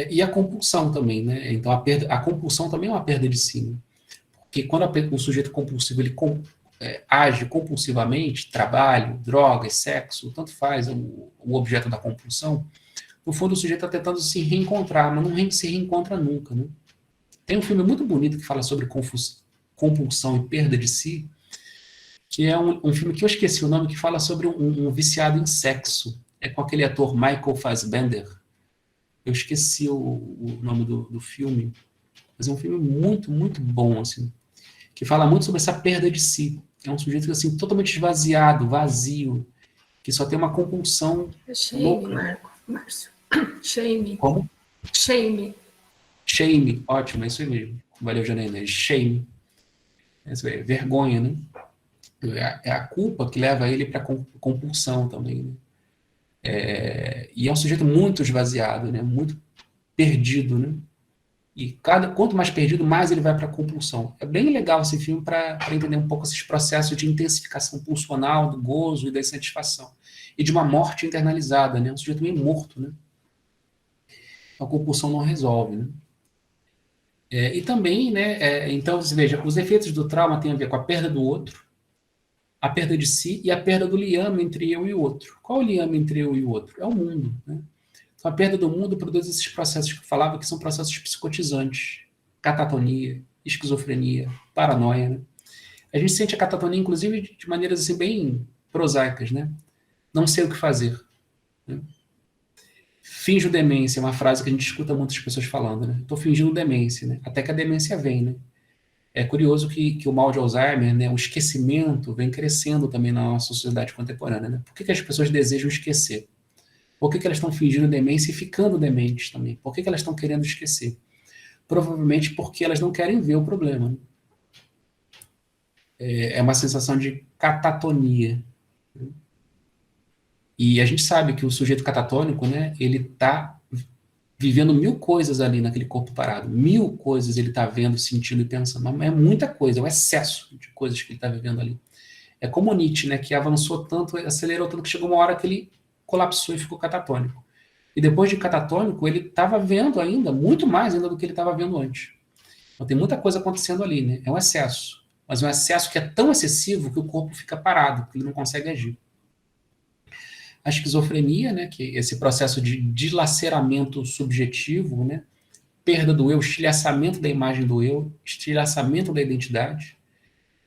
E a compulsão também, né? Então, a compulsão também é uma perda de si, né? que quando o sujeito compulsivo ele age compulsivamente, trabalho, drogas, sexo, tanto faz o objeto da compulsão, no fundo o sujeito está tentando se reencontrar, mas não se reencontra nunca, né? Tem um filme muito bonito que fala sobre compulsão e perda de si, que é um filme que eu esqueci o nome, que fala sobre um viciado em sexo. É com aquele ator Michael Fassbender. Eu esqueci o nome do filme, mas é um filme muito, muito bom, assim, que fala muito sobre essa perda de si. É um sujeito assim, totalmente esvaziado, vazio, que só tem uma compulsão Shame, louca. Márcio. Shame. Como? Shame. Shame, ótimo, é isso aí mesmo. Valeu, Janaína. Shame. É isso aí, vergonha, né? É a culpa que leva ele para compulsão também, né? E é um sujeito muito esvaziado, né? Muito perdido, né? E quanto mais perdido, mais ele vai para a compulsão. É bem legal esse filme para entender um pouco esses processos de intensificação pulsional, do gozo e da insatisfação. E de uma morte internalizada, né? Um sujeito meio morto, né? A compulsão não resolve, né? E também, né? Então, você veja, os efeitos do trauma têm a ver com a perda do outro, a perda de si e a perda do liame entre eu e o outro. Qual o liame entre eu e o outro? É o mundo, né? Então, a perda do mundo produz esses processos que eu falava, que são processos psicotizantes. Catatonia, esquizofrenia, paranoia, né? A gente sente a catatonia, inclusive, de maneiras assim, bem prosaicas, né? Não sei o que fazer. Né? Finjo demência, é uma frase que a gente escuta muitas pessoas falando, né? Estou fingindo demência, né? Até que a demência vem, né? É curioso que o mal de Alzheimer, né, o esquecimento, vem crescendo também na nossa sociedade contemporânea, né? Por que as pessoas desejam esquecer? Por que elas estão fingindo demência e ficando dementes também? Por que elas estão querendo esquecer? Provavelmente porque elas não querem ver o problema. Né? É uma sensação de catatonia. E a gente sabe que o sujeito catatônico, né, ele está vivendo 1000 coisas ali naquele corpo parado. 1000 coisas ele está vendo, sentindo e pensando. Mas é muita coisa, é um excesso de coisas que ele está vivendo ali. É como Nietzsche, né, que avançou tanto, acelerou tanto, que chegou uma hora que ele colapsou e ficou catatônico. E depois de catatônico, ele estava vendo ainda, muito mais ainda do que ele estava vendo antes. Então tem muita coisa acontecendo ali, né? É um excesso. Mas é um excesso que é tão excessivo que o corpo fica parado, que ele não consegue agir. A esquizofrenia, né, que é esse processo de dilaceramento subjetivo, né, perda do eu, estilhaçamento da imagem do eu, estilhaçamento da identidade.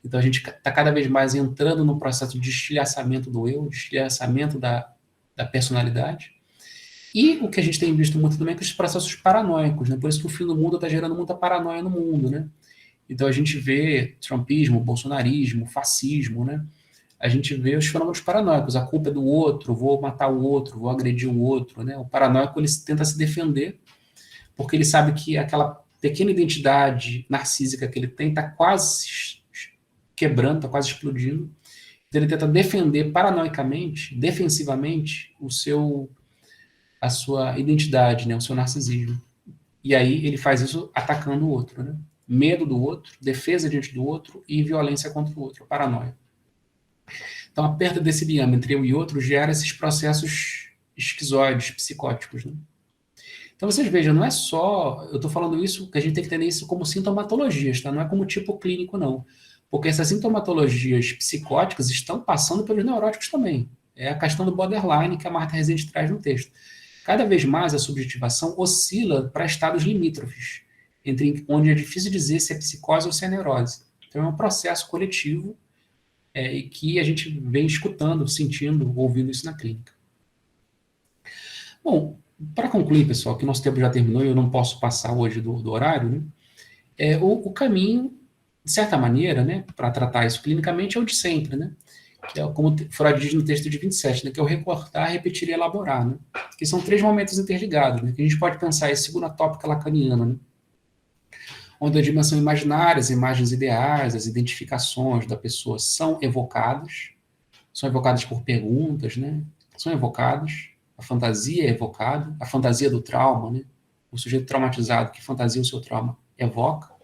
Então a gente está cada vez mais entrando no processo de estilhaçamento do eu, de estilhaçamento da personalidade. E o que a gente tem visto muito também é que os processos paranoicos, né? Por isso que o fim do mundo está gerando muita paranoia no mundo, né? Então a gente vê trumpismo, bolsonarismo, fascismo, né? A gente vê os fenômenos paranoicos, a culpa é do outro, vou matar o outro, vou agredir o outro, né? O paranoico ele tenta se defender porque ele sabe que aquela pequena identidade narcísica que ele tem está quase quebrando, está quase explodindo. Então ele tenta defender paranoicamente, defensivamente, a sua identidade, né? O seu narcisismo. E aí ele faz isso atacando o outro, né? Medo do outro, defesa diante do outro e violência contra o outro, paranoia. Então, a perda desse liame entre eu e outro gera esses processos esquizoides, psicóticos. Né? Então, vocês vejam, não é só... Eu estou falando isso, que a gente tem que entender isso como sintomatologias, tá? Não é como tipo clínico, não. Porque essas sintomatologias psicóticas estão passando pelos neuróticos também. É a questão do borderline que a Marta Rezende traz no texto. Cada vez mais a subjetivação oscila para estados limítrofes, onde é difícil dizer se é psicose ou se é neurose. Então, é um processo coletivo e que a gente vem escutando, sentindo, ouvindo isso na clínica. Bom, para concluir, pessoal, que nosso tempo já terminou e eu não posso passar hoje do horário, né? O caminho, de certa maneira, né, para tratar isso clinicamente é o de sempre, né? Que é como Freud diz no texto de 27, né, que é o recortar, repetir e elaborar, né? Que são 3 momentos interligados, né? Que a gente pode pensar em segunda tópica lacaniana, né? Onde a dimensão imaginária, as imagens ideais, as identificações da pessoa são evocadas por perguntas, né? São evocadas, a fantasia é evocada, a fantasia do trauma, né? O sujeito traumatizado que fantasia o seu trauma evoca,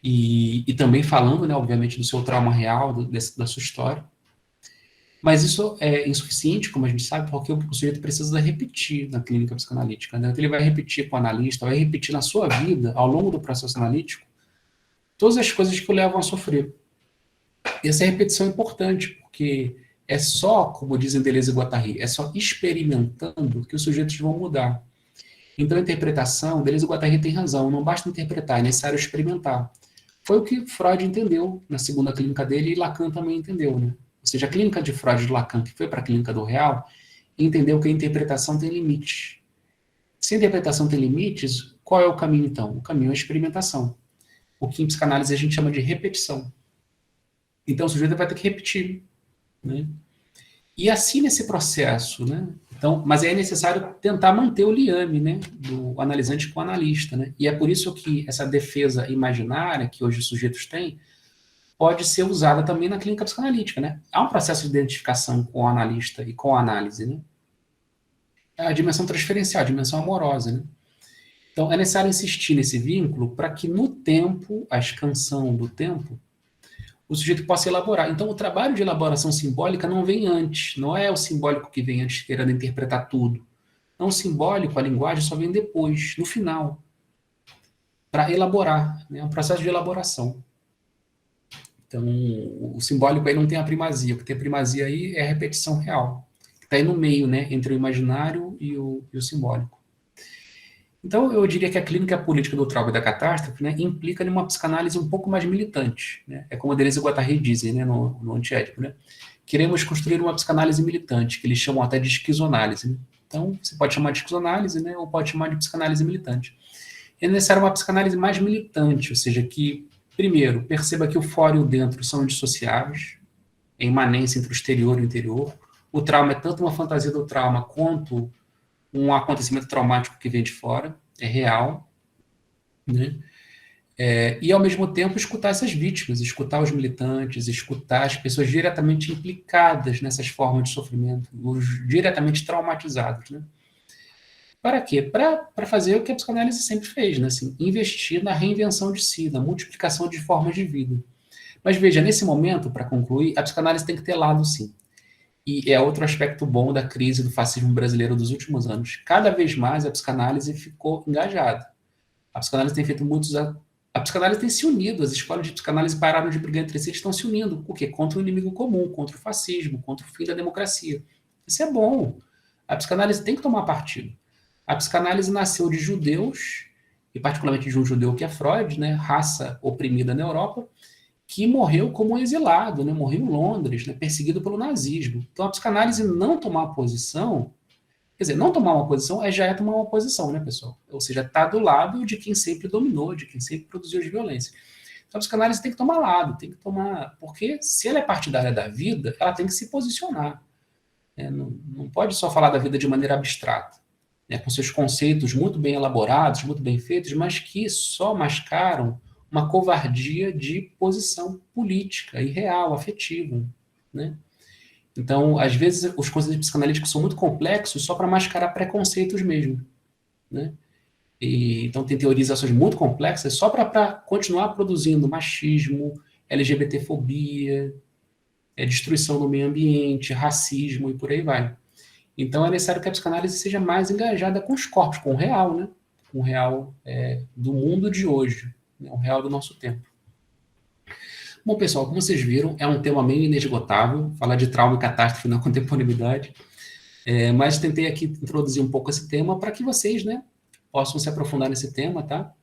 e também falando, né, obviamente, do seu trauma real, da sua história. Mas isso é insuficiente, como a gente sabe, porque o sujeito precisa repetir na clínica psicanalítica. Né? Então ele vai repetir com o analista, vai repetir na sua vida, ao longo do processo analítico, todas as coisas que o levam a sofrer. E essa repetição é importante, porque é só, como dizem Deleuze e Guattari, é só experimentando que os sujeitos vão mudar. Então, a interpretação, Deleuze e Guattari tem razão, não basta interpretar, é necessário experimentar. Foi o que Freud entendeu na segunda clínica dele e Lacan também entendeu, né? Ou seja, a clínica de Freud e de Lacan, que foi para a clínica do Real, entendeu que a interpretação tem limites. Se a interpretação tem limites, qual é o caminho, então? O caminho é a experimentação. O que em psicanálise a gente chama de repetição. Então, o sujeito vai ter que repetir, né? E assim nesse processo, né? Então, mas é necessário tentar manter o liame, né, do analisante com o analista, né? E é por isso que essa defesa imaginária que hoje os sujeitos têm pode ser usada também na clínica psicanalítica, né? Há um processo de identificação com o analista e com a análise, né? A dimensão transferencial, a dimensão amorosa, né? Então, é necessário insistir nesse vínculo para que no tempo, a expansão do tempo, o sujeito possa elaborar. Então, o trabalho de elaboração simbólica não vem antes, não é o simbólico que vem antes querendo interpretar tudo. Não, o simbólico, a linguagem, só vem depois, no final, para elaborar, né? É um processo de elaboração. Então, o simbólico aí não tem a primazia, o que tem a primazia aí é a repetição real, que está aí no meio, né, entre o imaginário e o simbólico. Então, eu diria que a clínica política do trauma e da catástrofe, né, implica numa psicanálise um pouco mais militante, né? É como a Deleuze e Guattari dizem, né, no Antiédipo, né? Queremos construir uma psicanálise militante, que eles chamam até de esquizoanálise, né? Então, você pode chamar de esquizoanálise, né, ou pode chamar de psicanálise militante. É necessário uma psicanálise mais militante, ou seja, que, primeiro, perceba que o fora e o dentro são indissociáveis, é imanência entre o exterior e o interior. O trauma é tanto uma fantasia do trauma quanto um acontecimento traumático que vem de fora, é real, né? E, ao mesmo tempo, escutar essas vítimas, escutar os militantes, escutar as pessoas diretamente implicadas nessas formas de sofrimento, os diretamente traumatizados, né? Para quê? Para fazer o que a psicanálise sempre fez, né? Assim, investir na reinvenção de si, na multiplicação de formas de vida. Mas veja, nesse momento, para concluir, a psicanálise tem que ter lado, sim. E é outro aspecto bom da crise do fascismo brasileiro dos últimos anos. Cada vez mais a psicanálise ficou engajada. A psicanálise tem feito muitos... A psicanálise tem se unido, as escolas de psicanálise pararam de brigar entre si, estão se unindo. Por quê? Contra o inimigo comum, contra o fascismo, contra o fim da democracia. Isso é bom. A psicanálise tem que tomar partido. A psicanálise nasceu de judeus, e particularmente de um judeu que é Freud, né, raça oprimida na Europa, que morreu como um exilado, né? Morreu em Londres, né? Perseguido pelo nazismo. Então, a psicanálise não tomar posição, quer dizer, não tomar uma posição já é tomar uma posição, né, pessoal? Ou seja, está do lado de quem sempre dominou, de quem sempre produziu de violência. Então, a psicanálise tem que tomar lado, tem que tomar... Porque se ela é partidária da vida, ela tem que se posicionar. Né? Não pode só falar da vida de maneira abstrata, né? Com seus conceitos muito bem elaborados, muito bem feitos, mas que só mascaram uma covardia de posição política e real, afetiva, né? Então, às vezes, os conceitos psicanalíticos são muito complexos só para mascarar preconceitos mesmo, né? Então, tem teorizações muito complexas só para continuar produzindo machismo, LGBTfobia, destruição do meio ambiente, racismo e por aí vai. Então, é necessário que a psicanálise seja mais engajada com os corpos, com o real, né? Com o real do mundo de hoje, o real do nosso tempo. Bom, pessoal, como vocês viram, é um tema meio inesgotável, falar de trauma e catástrofe na contemporaneidade, mas tentei aqui introduzir um pouco esse tema para que vocês, né, possam se aprofundar nesse tema, tá?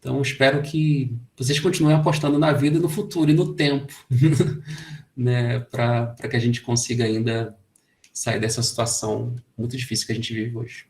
Então, espero que vocês continuem apostando na vida, no futuro e no tempo, né, para que a gente consiga ainda sair dessa situação muito difícil que a gente vive hoje.